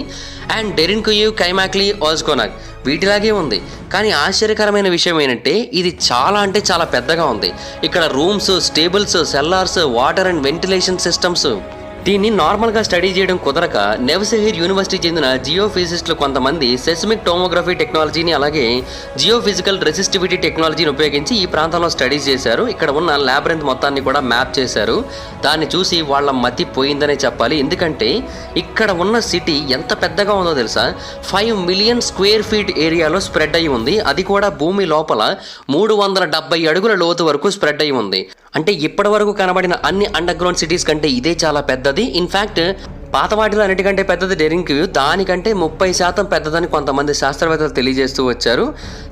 అండ్ డెరిన్కుయు, కైమాక్లీ, ఓజ్గోనాగ్ వీటిలాగే ఉంది. కానీ ఆశ్చర్యకరమైన విషయం ఏంటంటే ఇది చాలా అంటే చాలా పెద్దగా ఉంది. ఇక్కడ rooms, stables, sellers, water and ventilation systems. దీన్ని నార్మల్గా స్టడీ చేయడం కుదరక నెవ్సెహిర్ యూనివర్సిటీ చెందిన జియోఫిజిస్టులు కొంతమంది సెస్మిక్ టోమోగ్రఫీ టెక్నాలజీని అలాగే జియోఫిజికల్ రెసిస్టివిటీ టెక్నాలజీని ఉపయోగించి ఈ ప్రాంతంలో స్టడీస్ చేశారు. ఇక్కడ ఉన్న ల్యాబ్రెంత్ మొత్తాన్ని కూడా మ్యాప్ చేశారు. దాన్ని చూసి వాళ్ళ మతి పోయిందనే చెప్పాలి. ఎందుకంటే ఇక్కడ ఉన్న సిటీ ఎంత పెద్దగా ఉందో తెలుసా? 5 మిలియన్ స్క్వేర్ ఫీట్ ఏరియాలో స్ప్రెడ్ అయి ఉంది. అది కూడా భూమి లోపల 370 అడుగుల లోతు వరకు స్ప్రెడ్ అయి ఉంది. అంటే ఇప్పటి వరకు కనబడిన అన్ని అండర్ గ్రౌండ్ సిటీస్ కంటే ఇదే చాలా పెద్దది. ఇన్ఫ్యాక్ట్ పాత వాటిలో అన్నిటికంటే పెద్దది డెరిన్కుయు, దానికంటే 30% పెద్దదని కొంతమంది శాస్త్రవేత్తలు తెలియజేస్తూ వచ్చారు.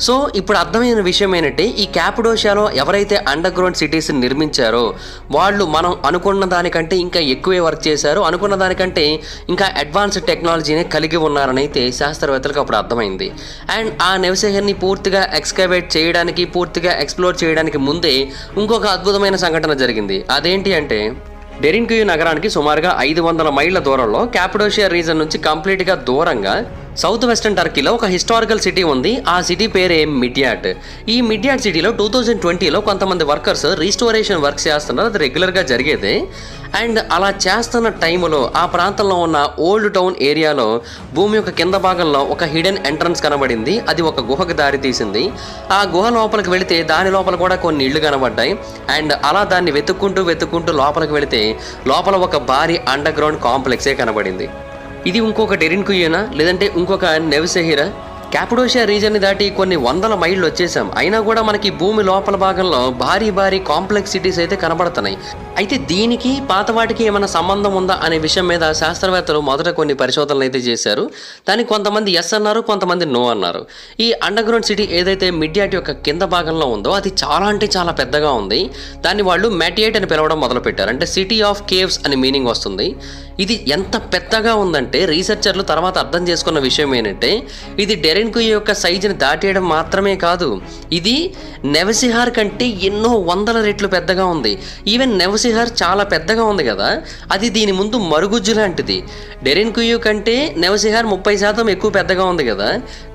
సో ఇప్పుడు అర్థమైన విషయం ఏంటంటే ఈ క్యాపడోషియాలో ఎవరైతే అండర్ గ్రౌండ్ సిటీస్ నిర్మించారో వాళ్ళు మనం అనుకున్న దానికంటే ఇంకా ఎక్కువే వర్క్ చేశారు, అనుకున్న దానికంటే ఇంకా అడ్వాన్స్డ్ టెక్నాలజీనే కలిగి ఉన్నారని అయితే శాస్త్రవేత్తలకు అప్పుడు అర్థమైంది. అండ్ ఆ నెవ్సెహిర్ని పూర్తిగా ఎక్స్కవేట్ చేయడానికి, పూర్తిగా ఎక్స్ప్లోర్ చేయడానికి ముందే ఇంకొక అద్భుతమైన సంఘటన జరిగింది. అదేంటి అంటే డెరిన్కుయు నగరానికి సుమారుగా 500 మైళ్ళ దూరంలో క్యాపడోషియా రీజన్ నుంచి కంప్లీట్గా దూరంగా సౌత్ వెస్టర్న్ టర్కీలో ఒక హిస్టారికల్ సిటీ ఉంది. ఆ సిటీ పేరే మిడ్యాట్. ఈ మిడ్యాట్ సిటీలో 2020లో కొంతమంది వర్కర్స్ రీస్టోరేషన్ వర్క్స్ చేస్తున్నారు. అది రెగ్యులర్గా జరిగేదే. అండ్ అలా చేస్తున్న టైంలో ఆ ప్రాంతంలో ఉన్న ఓల్డ్ టౌన్ ఏరియాలో భూమి యొక్క కింద భాగంలో ఒక హిడెన్ ఎంట్రన్స్ కనబడింది. అది ఒక గుహకు దారి తీసింది. ఆ గుహ లోపలికి వెళితే దాని లోపల కూడా కొన్ని ఇళ్ళు కనబడ్డాయి. అండ్ అలా దాన్ని వెతుక్కుంటూ లోపలికి వెళితే లోపల ఒక భారీ అండర్ గ్రౌండ్ కాంప్లెక్సే కనబడింది. ఇది ఇంకొక డెరిన్కుయునా లేదంటే ఇంకొక నెవ్సెహిరా? క్యాపడోషియా రీజన్ని దాటి కొన్ని 100 మైళ్ళు వచ్చేసాం, అయినా కూడా మనకి భూమి లోపల భాగంలో భారీ కాంప్లెక్స్ సిటీస్ అయితే కనబడుతున్నాయి. అయితే దీనికి పాత వాటికి ఏమైనా సంబంధం ఉందా అనే విషయం మీద శాస్త్రవేత్తలు మొదట కొన్ని పరిశోధనలు అయితే చేశారు. దానికి కొంతమంది ఎస్ అన్నారు, కొంతమంది నో అన్నారు. ఈ అండర్ గ్రౌండ్ సిటీ ఏదైతే మిడ్యాట్ యొక్క కింద భాగంలో ఉందో అది చాలా అంటే చాలా పెద్దగా ఉంది. దాన్ని వాళ్ళు మ్యాటియేట్ అని పిలవడం మొదలుపెట్టారు. అంటే సిటీ ఆఫ్ కేవ్స్ అని మీనింగ్ వస్తుంది. ఇది ఎంత పెద్దగా ఉందంటే రీసెర్చర్లు తర్వాత అర్థం చేసుకున్న విషయం ఏంటంటే ఇది డెరిన్కుయు యొక్క సైజుని దాటేయడం మాత్రమే కాదు, ఇది నెవ్సెహిర్ కంటే ఎన్నో 100 రెట్లు పెద్దగా ఉంది. ఈవెన్ నెవ్సెహిర్ చాలా పెద్దగా ఉంది కదా, అది దీని ముందు మరుగుజ్జు లాంటిది. డెరిన్కుయు కంటే నెవ్సెహిర్ 30% ఎక్కువ పెద్దగా ఉంది కదా,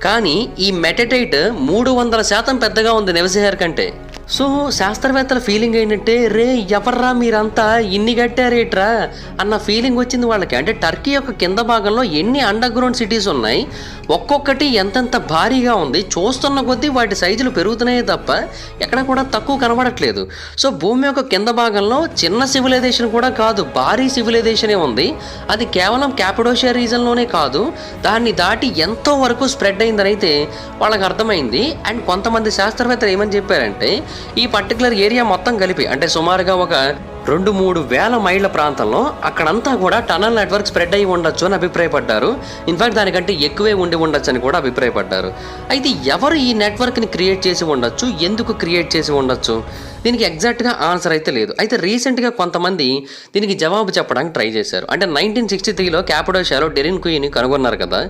కానీ ఈ మెటటైట్ 300% పెద్దగా ఉంది నెవ్సెహిర్ కంటే. సో శాస్త్రవేత్తల ఫీలింగ్ ఏంటంటే రే ఎవర్రా మీరంతా ఇన్ని కట్టారేట్రా అన్న ఫీలింగ్ వచ్చింది వాళ్ళకి. అంటే టర్కీ యొక్క కింద భాగంలో ఎన్ని అండర్ గ్రౌండ్ సిటీస్ ఉన్నాయి, ఒక్కొక్కటి ఎంతెంత భారీగా ఉంది. చూస్తున్న కొద్దీ వాటి సైజులు పెరుగుతున్నాయే తప్ప ఎక్కడ కూడా తక్కువ కనబడట్లేదు. సో భూమి యొక్క కింద భాగంలో చిన్న సివిలైజేషన్ కూడా కాదు, భారీ సివిలైజేషనే ఉంది. అది కేవలం క్యాపడోషియా రీజన్లోనే కాదు, దాన్ని దాటి ఎంతో వరకు స్ప్రెడ్ అయిందని అయితే వాళ్ళకి అర్థమైంది. అండ్ కొంతమంది శాస్త్రవేత్తలు ఏమని చెప్పారంటే ఈ పర్టికులర్ ఏరియా మొత్తం కలిపి అంటే సుమారుగా ఒక 2-3 వేల మైళ్ళ ప్రాంతంలో అక్కడంతా కూడా టనల్ నెట్వర్క్ స్ప్రెడ్ అయ్యి ఉండొచ్చు అని అభిప్రాయపడ్డారు. ఇన్ఫాక్ట్ దానికంటే ఎక్కువే ఉండి ఉండొచ్చు అని కూడా అభిప్రాయపడ్డారు. అయితే ఎవరు ఈ నెట్వర్క్ని క్రియేట్ చేసి ఉండొచ్చు, ఎందుకు క్రియేట్ చేసి ఉండొచ్చు, దీనికి ఎగ్జాక్ట్గా ఆన్సర్ అయితే లేదు. అయితే రీసెంట్గా కొంతమంది దీనికి జవాబు చెప్పడానికి ట్రై చేశారు. అంటే 1963లో క్యాపడోషియాలో డెరిన్ కుయిని కనుగొన్నారు కదా,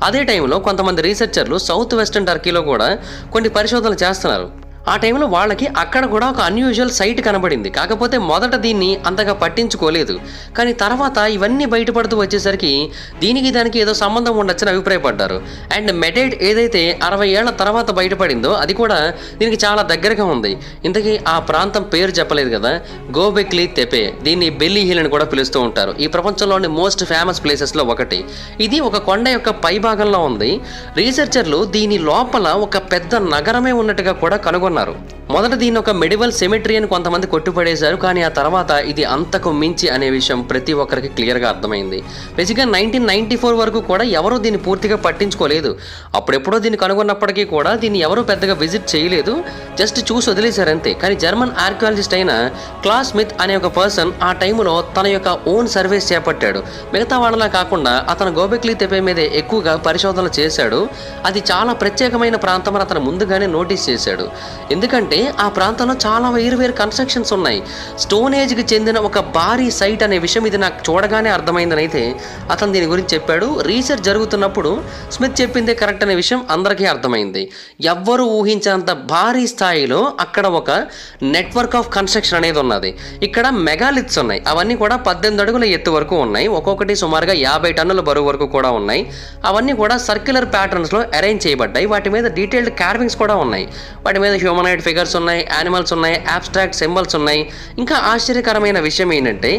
అదే టైంలో కొంతమంది రీసెర్చర్లు సౌత్ వెస్టర్న్ టర్కీలో కూడా కొన్ని పరిశోధనలు చేస్తున్నారు. ఆ టైంలో వాళ్ళకి అక్కడ కూడా ఒక అన్యూజువల్ సైట్ కనబడింది. కాకపోతే మొదట దీన్ని అంతగా పట్టించుకోలేదు. కానీ తర్వాత ఇవన్నీ బయటపడుతూ వచ్చేసరికి దీనికి దానికి ఏదో సంబంధం ఉండొచ్చని అభిప్రాయపడ్డారు. అండ్ మెడేట్ ఏదైతే 60 ఏళ్ల తర్వాత బయటపడిందో అది కూడా దీనికి చాలా దగ్గరగా ఉంది. ఇంతకీ ఆ ప్రాంతం పేరు చెప్పలేదు కదా, గోబెక్లీ తెపే. దీన్ని బెల్లీ హిల్ అని కూడా పిలుస్తూ ఉంటారు. ఈ ప్రపంచంలోని మోస్ట్ ఫేమస్ ప్లేసెస్లో ఒకటి. ఇది ఒక కొండ యొక్క పై భాగంలో ఉంది. రీసెర్చర్లు దీని లోపల ఒక పెద్ద నగరమే ఉన్నట్టుగా కూడా కనుగొన్నారు. మొదట దీన్ని ఒక మెడివల్ సెమెట్రీ అని కొంతమంది కొట్టుపడేశారు. కానీ ఆ తర్వాత ఇది అంతకు మించి అనే విషయం ప్రతి ఒక్కరికి క్లియర్గా అర్థమైంది. బేసిక్గా 1994 వరకు కూడా ఎవరూ దీన్ని పూర్తిగా పట్టించుకోలేదు. అప్పుడెప్పుడో దీన్ని కనుగొన్నప్పటికీ కూడా దీన్ని ఎవరూ పెద్దగా విజిట్ చేయలేదు, జస్ట్ చూసి వదిలేశారు అంతే. కానీ జర్మన్ ఆర్కియాలజిస్ట్ అయిన క్లాస్ స్మిత్ అనే ఒక పర్సన్ ఆ టైంలో తన యొక్క ఓన్ సర్వేస్ చేపట్టాడు. మిగతా వాళ్ళలా కాకుండా అతను గోబెక్లీ తెపే మీదే ఎక్కువగా పరిశోధనలు చేశాడు. అది చాలా ప్రత్యేకమైన ప్రాంతం అని అతను ముందుగానే నోటీస్ చేశాడు. ఎందుకంటే ఆ ప్రాంతంలో చాలా వేరు కన్స్ట్రక్షన్స్ ఉన్నాయి. స్టోన్ ఏజ్కి చెందిన ఒక భారీ సైట్ అనే విషయం ఇది నాకు చూడగానే అర్థమైందని అయితే అతను దీని గురించి చెప్పాడు. రీసెర్చ్ జరుగుతున్నప్పుడు స్మిత్ చెప్పిందే కరెక్ట్ అనే విషయం అందరికీ అర్థమైంది. ఎవ్వరూ ఊహించినంత భారీ స్థాయిలో అక్కడ ఒక నెట్వర్క్ ఆఫ్ కన్స్ట్రక్షన్ అనేది ఉన్నది. ఇక్కడ మెగాలిత్స్ ఉన్నాయి. అవన్నీ కూడా 18 అడుగుల ఎత్తు వరకు ఉన్నాయి. ఒక్కొక్కటి సుమారుగా 50 టన్నుల బరువు వరకు కూడా ఉన్నాయి. అవన్నీ కూడా సర్క్యులర్ ప్యాటర్న్స్లో అరేంజ్ చేయబడ్డాయి. వాటి మీద డీటెయిల్డ్ కార్వింగ్స్ కూడా ఉన్నాయి. వాటి మీద హ్యూమనాయిడ్ ఫిగర్స్ ఉన్నాయి, యానిమల్స్ ఉన్నాయి, అబ్స్ట్రాక్ట్ సింబల్స్ ఉన్నాయి. ఇంకా ఆశ్చర్యకరమైన విషయం ఏంటంటే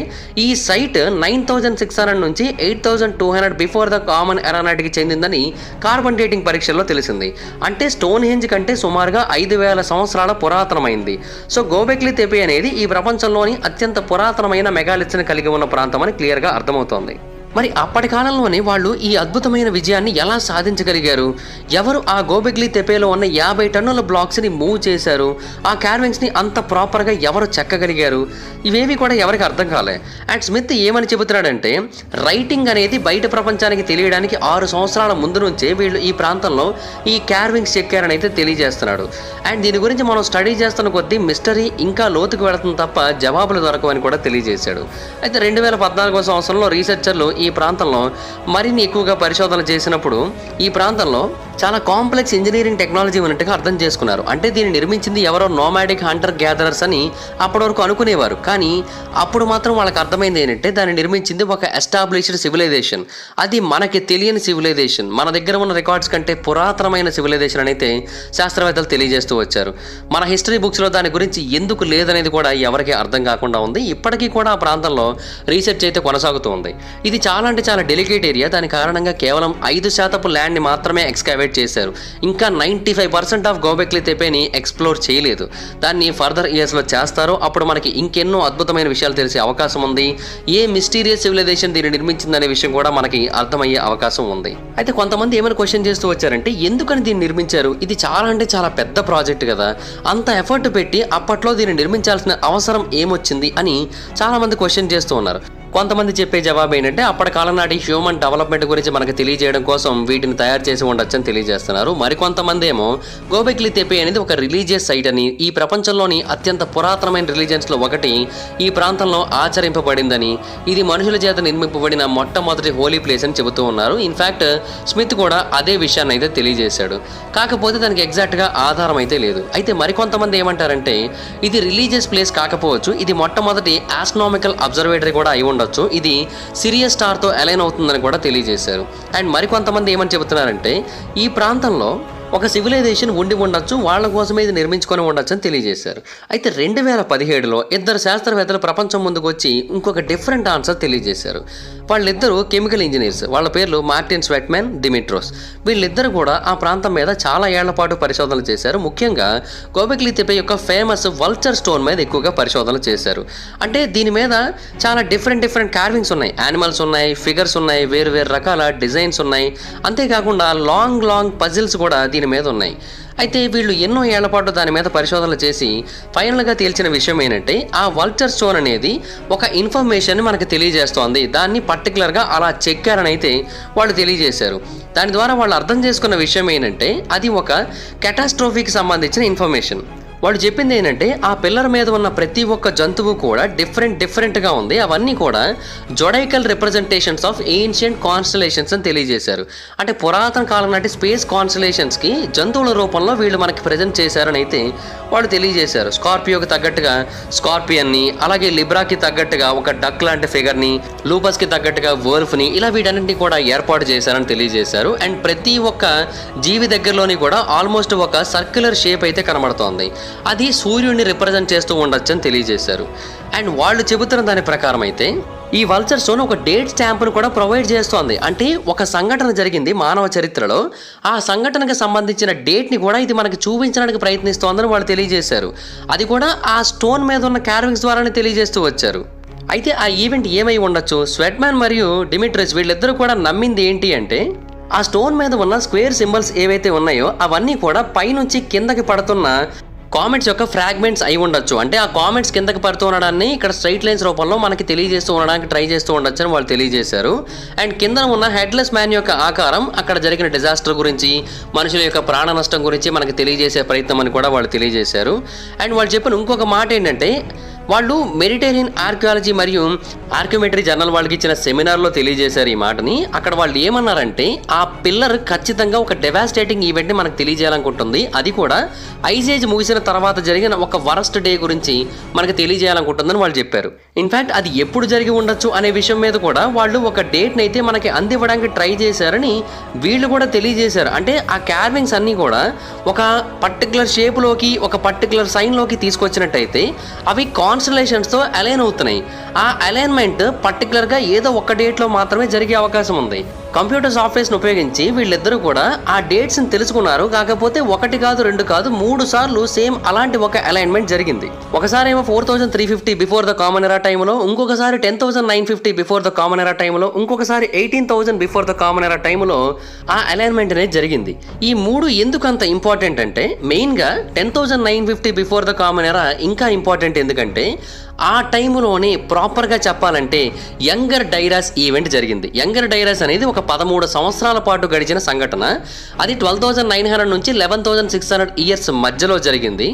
ఈ సైట్ 9600 నుంచి 8200 బిఫోర్ ద కామన్ ఎరా నాటికి చెందిందని కార్బన్ డేటింగ్ పరీక్షల్లో తెలిసింది. అంటే స్టోన్ హెంజ్ కంటే సుమారుగా 5000 సంవత్సరాల పురాతనమైంది. సో గోబెక్లీ తెపే అనేది ఈ ప్రపంచంలోని అత్యంత పురాతనమైన మెగాలిత్స్ని కలిగి ఉన్న ప్రాంతం అని క్లియర్గా అర్థమవుతోంది. మరి అప్పటి కాలంలోనే వాళ్ళు ఈ అద్భుతమైన విజయాన్ని ఎలా సాధించగలిగారు? ఎవరు ఆ గోబెక్లీ తెపేలో ఉన్న 50 టన్నుల బ్లాక్స్ని మూవ్ చేశారు? ఆ కార్వింగ్స్ని అంత ప్రాపర్గా ఎవరు చెక్కగలిగారు? ఇవేవి కూడా ఎవరికి అర్థం కాలే. అండ్ స్మిత్ ఏమని చెబుతున్నాడంటే రైటింగ్ అనేది బయట ప్రపంచానికి తెలియడానికి 6 సంవత్సరాల ముందు నుంచే వీళ్ళు ఈ ప్రాంతంలో ఈ కార్వింగ్స్ చెక్కారని అయితే తెలియజేస్తున్నాడు. అండ్ దీని గురించి మనం స్టడీ చేస్తున్న కొద్దీ మిస్టరీ ఇంకా లోతుకు వెళుతుంది తప్ప జవాబులు దొరకవని కూడా తెలియజేశాడు. అయితే 2014 సంవత్సరంలో రీసెర్చర్లు ఈ ప్రాంతంలో మరిన్ని ఎక్కువగా పరిశోధనలు చేసినప్పుడు ఈ ప్రాంతంలో చాలా కాంప్లెక్స్ ఇంజనీరింగ్ టెక్నాలజీ ఉన్నట్టుగా అర్థం చేసుకున్నారు. అంటే దీన్ని నిర్మించింది ఎవరో నోమాడిక్ హంటర్ గ్యాదరర్స్ అని అప్పటి వరకు అనుకునేవారు. కానీ అప్పుడు మాత్రం వాళ్ళకి అర్థమైంది ఏంటంటే దాన్ని నిర్మించింది ఒక ఎస్టాబ్లిష్డ్ సివిలైజేషన్. అది మనకి తెలియని సివిలైజేషన్, మన దగ్గర ఉన్న రికార్డ్స్ కంటే పురాతనమైన సివిలైజేషన్ అని అయితే శాస్త్రవేత్తలు తెలియజేస్తూ వచ్చారు. మన హిస్టరీ బుక్స్లో దాని గురించి ఎందుకు లేదనేది కూడా ఎవరికి అర్థం కాకుండా ఉంది. ఇప్పటికీ కూడా ఆ ప్రాంతంలో రీసెర్చ్ అయితే కొనసాగుతూ ఉంది. ఇది చాలా అంటే చాలా డెలికేట్ ఏరియా. దాని కారణంగా కేవలం 5% ల్యాండ్ని మాత్రమే ఎక్స్కావేట్ చేశారు. ఇంకా 95% ఆఫ్ గోబెక్లీ తెపేని ఎక్స్ప్లోర్ చేయలేదు. దాన్ని ఫర్దర్ ఇయర్స్లో చేస్తారు. అప్పుడు మనకి ఇంకెన్నో అద్భుతమైన విషయాలు తెలిసే అవకాశం ఉంది. ఏ మిస్టీరియస్ సివిలైజేషన్ దీన్ని నిర్మించిందనే విషయం కూడా మనకి అర్థమయ్యే అవకాశం ఉంది. అయితే కొంతమంది ఏమైనా క్వశ్చన్ చేస్తూ వచ్చారంటే ఎందుకని దీన్ని నిర్మించారు? ఇది చాలా అంటే చాలా పెద్ద ప్రాజెక్ట్ కదా, అంత ఎఫర్ట్ పెట్టి అప్పట్లో దీన్ని నిర్మించాల్సిన అవసరం ఏమొచ్చింది అని చాలామంది క్వశ్చన్ చేస్తూ ఉన్నారు. కొంతమంది చెప్పే జవాబు ఏంటంటే అప్పటి కాలం నాటి హ్యూమన్ డెవలప్మెంట్ గురించి మనకు తెలియజేయడం కోసం వీటిని తయారు చేసి ఉండొచ్చని తెలియజేస్తున్నారు. మరికొంతమంది ఏమో గోబెక్లీ తెపే అనేది ఒక రిలీజియస్ సైట్ అని, ఈ ప్రపంచంలోని అత్యంత పురాతనమైన రిలీజియన్స్లో ఒకటి ఈ ప్రాంతంలో ఆచరింపబడిందని, ఇది మనుషుల చేత నిర్మింపబడిన మొట్టమొదటి హోలీ ప్లేస్ అని చెబుతూ ఉన్నారు. ఇన్ఫ్యాక్ట్ స్మిత్ కూడా అదే విషయాన్ని అయితే తెలియజేశాడు. కాకపోతే దానికి ఎగ్జాక్ట్గా ఆధారం అయితే లేదు. అయితే మరికొంతమంది ఏమంటారంటే ఇది రిలీజియస్ ప్లేస్ కాకపోవచ్చు, ఇది మొట్టమొదటి ఆస్ట్రోనామికల్ అబ్జర్వేటరీ కూడా అయి ఉండొచ్చు, ఇది సిరియస్ స్టార్తో అలైన్ అవుతుందని కూడా తెలియజేశారు. అండ్ మరికొంతమంది ఏమని చెబుతున్నారంటే ఈ ప్రాంతంలో ఒక సివిలైజేషన్ ఉండి ఉండొచ్చు, వాళ్ళ కోసమే ఇది నిర్మించుకొని ఉండొచ్చు అని తెలియజేశారు. అయితే 2017లో ఇద్దరు శాస్త్రవేత్తలు ప్రపంచం ముందుకు వచ్చి ఇంకొక డిఫరెంట్ ఆన్సర్ తెలియజేశారు. వాళ్ళిద్దరూ కెమికల్ ఇంజనీర్స్. వాళ్ళ పేర్లు మార్టిన్ స్వెట్మెన్, డిమిట్రోస్. వీళ్ళిద్దరు కూడా ఆ ప్రాంతం మీద చాలా ఏళ్ల పాటు పరిశోధనలు చేశారు. ముఖ్యంగా గోబెక్లీ తెపే యొక్క ఫేమస్ వల్చర్ స్టోన్ మీద ఎక్కువగా పరిశోధనలు చేశారు. అంటే దీని మీద చాలా డిఫరెంట్ కార్వింగ్స్ ఉన్నాయి, యానిమల్స్ ఉన్నాయి, ఫిగర్స్ ఉన్నాయి, వేరు రకాల డిజైన్స్ ఉన్నాయి. అంతేకాకుండా లాంగ్ పజిల్స్ కూడా దీని మీద ఉన్నాయి. అయితే వీళ్ళు ఎన్నో ఏళ్ల పాటు దాని మీద పరిశోధనలు చేసి ఫైనల్గా తేల్చిన విషయం ఏంటంటే ఆ వల్చర్ స్టోన్ అనేది ఒక ఇన్ఫర్మేషన్ మనకు తెలియజేస్తోంది, దాన్ని పర్టికులర్గా అలా చెక్కారని అయితే వాళ్ళు తెలియజేశారు. దాని ద్వారా వాళ్ళు అర్థం చేసుకున్న విషయం ఏంటంటే అది ఒక కెటాస్ట్రోఫీకి సంబంధించిన ఇన్ఫర్మేషన్. వాళ్ళు చెప్పింది ఏంటంటే ఆ పిల్లర్ మీద ఉన్న ప్రతి ఒక్క జంతువు కూడా డిఫరెంట్గా ఉంది, అవన్నీ కూడా జొడైకల్ రిప్రజెంటేషన్స్ ఆఫ్ ఏన్షియంట్ కాన్స్టలేషన్స్ అని తెలియజేశారు. అంటే పురాతన కాలం నాటి స్పేస్ కాన్స్టలేషన్స్కి జంతువుల రూపంలో వీళ్ళు మనకి ప్రజెంట్ చేశారని అయితే వాళ్ళు తెలియజేశారు. స్కార్పియోకి తగ్గట్టుగా స్కార్పియన్ని, అలాగే లిబ్రాకి తగ్గట్టుగా ఒక డక్ లాంటి ఫిగర్ని, లూపస్కి తగ్గట్టుగా వర్ఫ్ని, ఇలా వీటన్నింటినీ కూడా ఏర్పాటు చేశారని తెలియజేశారు. అండ్ ప్రతి ఒక్క జీవి దగ్గరలోని కూడా ఆల్మోస్ట్ ఒక సర్క్యులర్ షేప్ అయితే కనబడుతోంది, అది సూర్యుడిని రిప్రజెంట్ చేస్తూ ఉండొచ్చు అని తెలియజేశారు. అండ్ వాళ్ళు చెబుతున్న దాని ప్రకారం అయితే ఈ వల్చర్ స్టోన్ ఒక డేట్ స్టాంప్ను కూడా ప్రొవైడ్ చేస్తోంది. అంటే ఒక సంఘటన జరిగింది మానవ చరిత్రలో, ఆ సంఘటనకు సంబంధించిన డేట్ని కూడా ఇది మనకి చూపించడానికి ప్రయత్నిస్తోందని వాళ్ళు తెలియజేశారు. అది కూడా ఆ స్టోన్ మీద ఉన్న కార్వింగ్స్ ద్వారానే తెలియజేస్తూ వచ్చారు. అయితే ఆ ఈవెంట్ ఏమై ఉండొచ్చు? స్వెట్మ్యాన్ మరియు డిమిట్రిస్ వీళ్ళిద్దరూ కూడా నమ్మింది ఏంటి అంటే ఆ స్టోన్ మీద ఉన్న స్క్వేర్ సింబల్స్ ఏవైతే ఉన్నాయో అవన్నీ కూడా పైనుంచి కిందకి పడుతున్న కామెంట్స్ యొక్క ఫ్రాగ్మెంట్స్ అయి ఉండొచ్చు. అంటే ఆ కామెంట్స్ కిందకి పడుతూ ఉండడాన్ని ఇక్కడ స్ట్రైట్ లైన్స్ రూపంలో మనకి తెలియజేస్తూ ఉండడానికి ట్రై చేస్తూ ఉండొచ్చు అని వాళ్ళు తెలియజేశారు. అండ్ కింద ఉన్న హెడ్లెస్ మ్యాన్ యొక్క ఆకారం అక్కడ జరిగిన డిజాస్టర్ గురించి, మనుషుల యొక్క ప్రాణ నష్టం గురించి మనకి తెలియజేసే ప్రయత్నం అని కూడా వాళ్ళు తెలియజేశారు. అండ్ వాళ్ళు చెప్పిన ఇంకొక మాట ఏంటంటే వాళ్ళు మెడిటేరియన్ ఆర్కియాలజీ మరియు ఆర్కియోమెట్రీ జర్నల్ వాళ్ళకి ఇచ్చిన సెమినార్లో తెలియజేశారు ఈ మాటని. అక్కడ వాళ్ళు ఏమన్నారంటే ఆ పిల్లర్ ఖచ్చితంగా ఒక డెవాస్టేటింగ్ ఈవెంట్ని మనకు తెలియజేయాలనుకుంటుంది, అది కూడా ఐస్ ఏజ్ ముగిసిన తర్వాత జరిగిన ఒక వరస్ట్ డే గురించి మనకు తెలియజేయాలనుకుంటుందని వాళ్ళు చెప్పారు. ఇన్ఫ్యాక్ట్ అది ఎప్పుడు జరిగి ఉండొచ్చు అనే విషయం మీద కూడా వాళ్ళు ఒక డేట్ని అయితే మనకి అందివ్వడానికి ట్రై చేశారని వీళ్ళు కూడా తెలియజేశారు. అంటే ఆ కార్వింగ్స్ అన్నీ కూడా ఒక పర్టికులర్ షేప్లోకి, ఒక పర్టికులర్ సైన్లోకి తీసుకొచ్చినట్టయితే అవి కాన్స్టలేషన్స్తో అలైన్ అవుతున్నాయి. ఆ అలైన్మెంట్ పర్టికులర్గా ఏదో ఒక డేట్లో మాత్రమే జరిగే అవకాశం ఉంది. కంప్యూటర్ సాఫ్ట్వేర్స్ని ఉపయోగించి వీళ్ళిద్దరూ కూడా ఆ డేట్స్ని తెలుసుకున్నారు. కాకపోతే ఒకటి కాదు, రెండు కాదు, 3 సార్లు సేమ్ అలాంటి ఒక అలైన్మెంట్ జరిగింది. ఒకసారి ఏమో 4350 బిఫోర్ ద కామన్ ఎరా టైంలో, ఇంకొకసారి 10950 బిఫోర్ ద కామన్ ఎరా టైంలో, ఇంకొకసారి 18000 బిఫోర్ ద కామన్ ఎరా టైంలో ఆ అలైన్మెంట్ అనేది జరిగింది. ఈ 3 ఎందుకు అంత ఇంపార్టెంట్ అంటే మెయిన్గా 10950 బిఫోర్ ద కామన్ ఎరా ఇంకా ఇంపార్టెంట్. ఎందుకంటే ఆ టైంలోనే ప్రాపర్గా చెప్పాలంటే యంగర్ డైరాస్ ఈవెంట్ జరిగింది. యంగర్ డైరాస్ అనేది ఒక 13 సంవత్సరాల పాటు గడిచిన సంఘటన. అది 12900 నుంచి 11600 ఇయర్స్ మధ్యలో జరిగింది.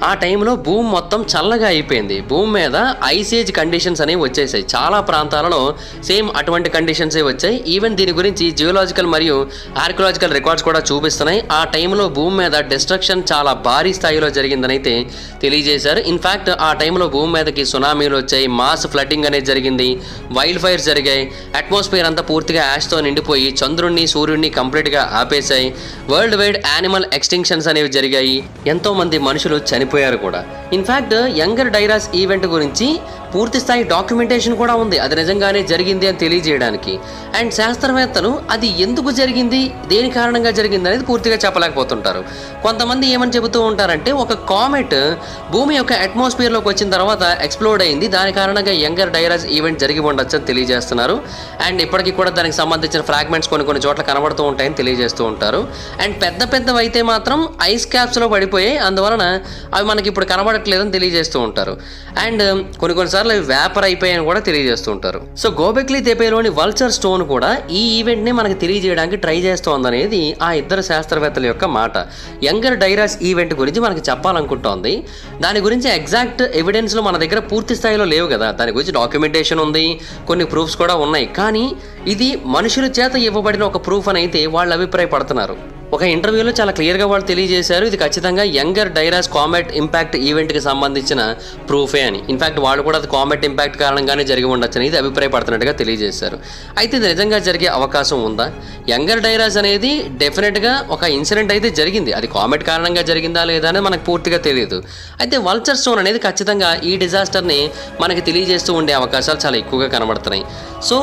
ఆ టైంలో భూమి మొత్తం చల్లగా అయిపోయింది. భూమి మీద ఐస్ ఏజ్ కండిషన్స్ అనేవి వచ్చేసాయి. చాలా ప్రాంతాలలో సేమ్ అటువంటి కండిషన్సే వచ్చాయి. ఈవెన్ దీని గురించి జియోలాజికల్ మరియు ఆర్కియలాజికల్ రికార్డ్స్ కూడా చూపిస్తున్నాయి. ఆ టైంలో భూమి మీద డిస్ట్రక్షన్ చాలా భారీ స్థాయిలో జరిగిందని అయితే తెలియజేశారు. ఇన్ఫ్యాక్ట్ ఆ టైంలో భూమి మీదకి సునామీలు వచ్చాయి, మాస్ ఫ్లడ్డింగ్ అనేది జరిగింది, వైల్డ్ ఫైర్స్ జరిగాయి, అట్మాస్ఫియర్ అంతా పూర్తిగా యాష్తో నిండిపోయి చంద్రుడిని సూర్యుడిని కంప్లీట్గా ఆపేశాయి, వరల్డ్ వైడ్ యానిమల్ ఎక్స్టింక్షన్స్ అనేవి జరిగాయి, ఎంతోమంది మనుషులు చనిపోయారు కూడా. ఇన్ఫ్యాక్ట్ యంగర్ డైరాస్ ఈవెంట్ గురించి పూర్తి స్థాయి డాక్యుమెంటేషన్ కూడా ఉంది, అది నిజంగానే జరిగింది అని తెలియజేయడానికి. అండ్ శాస్త్రవేత్తలు అది ఎందుకు జరిగింది, దేని కారణంగా జరిగింది అనేది పూర్తిగా చెప్పలేకపోతుంటారు. కొంతమంది ఏమని చెబుతూ ఉంటారంటే ఒక కామెట్ భూమి యొక్క అట్మాస్ఫియర్లోకి వచ్చిన తర్వాత ఎక్స్ప్లోడ్ అయింది, దాని కారణంగా యంగర్ డైరాస్ ఈవెంట్ జరిగి ఉండొచ్చు అని తెలియజేస్తున్నారు. అండ్ ఇప్పటికీ కూడా దానికి సంబంధించిన ఫ్రాగ్మెంట్స్ కొన్ని చోట్ల కనబడుతూ ఉంటాయని తెలియజేస్తూ ఉంటారు. అండ్ పెద్దవి అయితే మాత్రం ఐస్ క్యాప్స్లో పడిపోయాయి, అందువలన అవి మనకి ఇప్పుడు కనబడట్లేదని తెలియజేస్తూ ఉంటారు. అండ్ కొన్నిసార్లు అవి వేపర్ అయిపోయాయని కూడా తెలియజేస్తూ ఉంటారు. సో గోబెక్లీ తెపేలోని వల్చర్ స్టోన్ కూడా ఈ ఈవెంట్ని మనకి తెలియజేయడానికి ట్రై చేస్తోందనేది ఆ ఇద్దరు శాస్త్రవేత్తల యొక్క మాట. యంగర్ డైరాస్ ఈవెంట్ గురించి మనకి చెప్పాలనుకుంటోంది. దాని గురించి ఎగ్జాక్ట్ ఎవిడెన్స్లు మన దగ్గర పూర్తి స్థాయిలో లేవు కదా, దాని గురించి డాక్యుమెంటేషన్ ఉంది, కొన్ని ప్రూఫ్స్ కూడా ఉన్నాయి. కానీ ఇది మనుషుల చేత ఇవ్వబడిన ఒక ప్రూఫ్ అని అయితే వాళ్ళు అభిప్రాయపడుతున్నారు. ఒక ఇంటర్వ్యూలో చాలా క్లియర్గా వాళ్ళు తెలియజేశారు ఇది ఖచ్చితంగా యంగర్ డైరాస్ కామెట్ ఇంపాక్ట్ ఈవెంట్కి సంబంధించిన ప్రూఫే అని. ఇన్ఫాక్ట్ వాళ్ళు కూడా అది కామెట్ ఇంపాక్ట్ కారణంగానే జరిగి ఉండొచ్చు అనేది అభిప్రాయపడుతున్నట్టుగా తెలియజేశారు. అయితే ఇది నిజంగా జరిగే అవకాశం ఉందా? యంగర్ డైరాస్ అనేది డెఫినెట్గా ఒక ఇన్సిడెంట్ అయితే జరిగింది, అది కామెట్ కారణంగా జరిగిందా లేదా అనేది మనకు పూర్తిగా తెలియదు. అయితే వల్చర్ స్టోన్ అనేది ఖచ్చితంగా ఈ డిజాస్టర్ని మనకి తెలియజేస్తూ ఉండే అవకాశాలు చాలా ఎక్కువగా కనబడుతున్నాయి. సో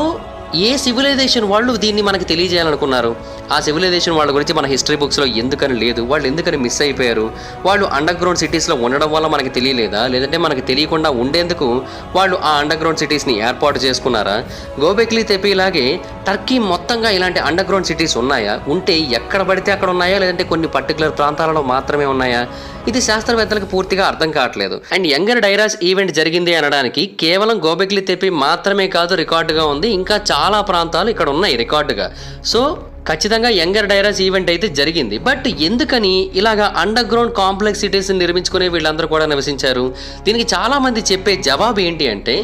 ఏ సివిలైజేషన్ వాళ్ళు దీన్ని మనకి తెలియజేయాలనుకున్నారు? ఆ సివిలైజేషన్ వాళ్ళ గురించి మన హిస్టరీ బుక్స్లో ఎందుకని లేదు? వాళ్ళు ఎందుకని మిస్ అయిపోయారు? వాళ్ళు అండర్ గ్రౌండ్ సిటీస్లో ఉండడం వల్ల మనకి తెలియలేదా? లేదంటే మనకి తెలియకుండా ఉండేందుకు వాళ్ళు ఆ అండర్ గ్రౌండ్ సిటీస్ని ఏర్పాటు చేసుకున్నారా? గోబెక్లీ తెపీలాగే టర్కీ మొత్తంగా ఇలాంటి అండర్ గ్రౌండ్ సిటీస్ ఉన్నాయా? ఉంటే ఎక్కడ పడితే అక్కడ ఉన్నాయా? లేదంటే కొన్ని పర్టికులర్ ప్రాంతాలలో మాత్రమే ఉన్నాయా? ఇది శాస్త్రవేత్తలకు పూర్తిగా అర్థం కావట్లేదు. అండ్ యంగర్ డైరాస్ ఈవెంట్ జరిగింది అనడానికి కేవలం గోబెక్లీ తెపి మాత్రమే కాదు రికార్డుగా ఉంది, ఇంకా చాలా ప్రాంతాలు ఇక్కడ ఉన్నాయి రికార్డుగా. సో ఖచ్చితంగా యంగర్ డైరాస్ ఈవెంట్ అయితే జరిగింది. బట్ ఎందుకని ఇలాగా అండర్ గ్రౌండ్ కాంప్లెక్స్ సిటీస్ని నిర్మించుకునే వీళ్ళందరూ కూడా నివసించారు? దీనికి చాలామంది చెప్పే జవాబు ఏంటి అంటే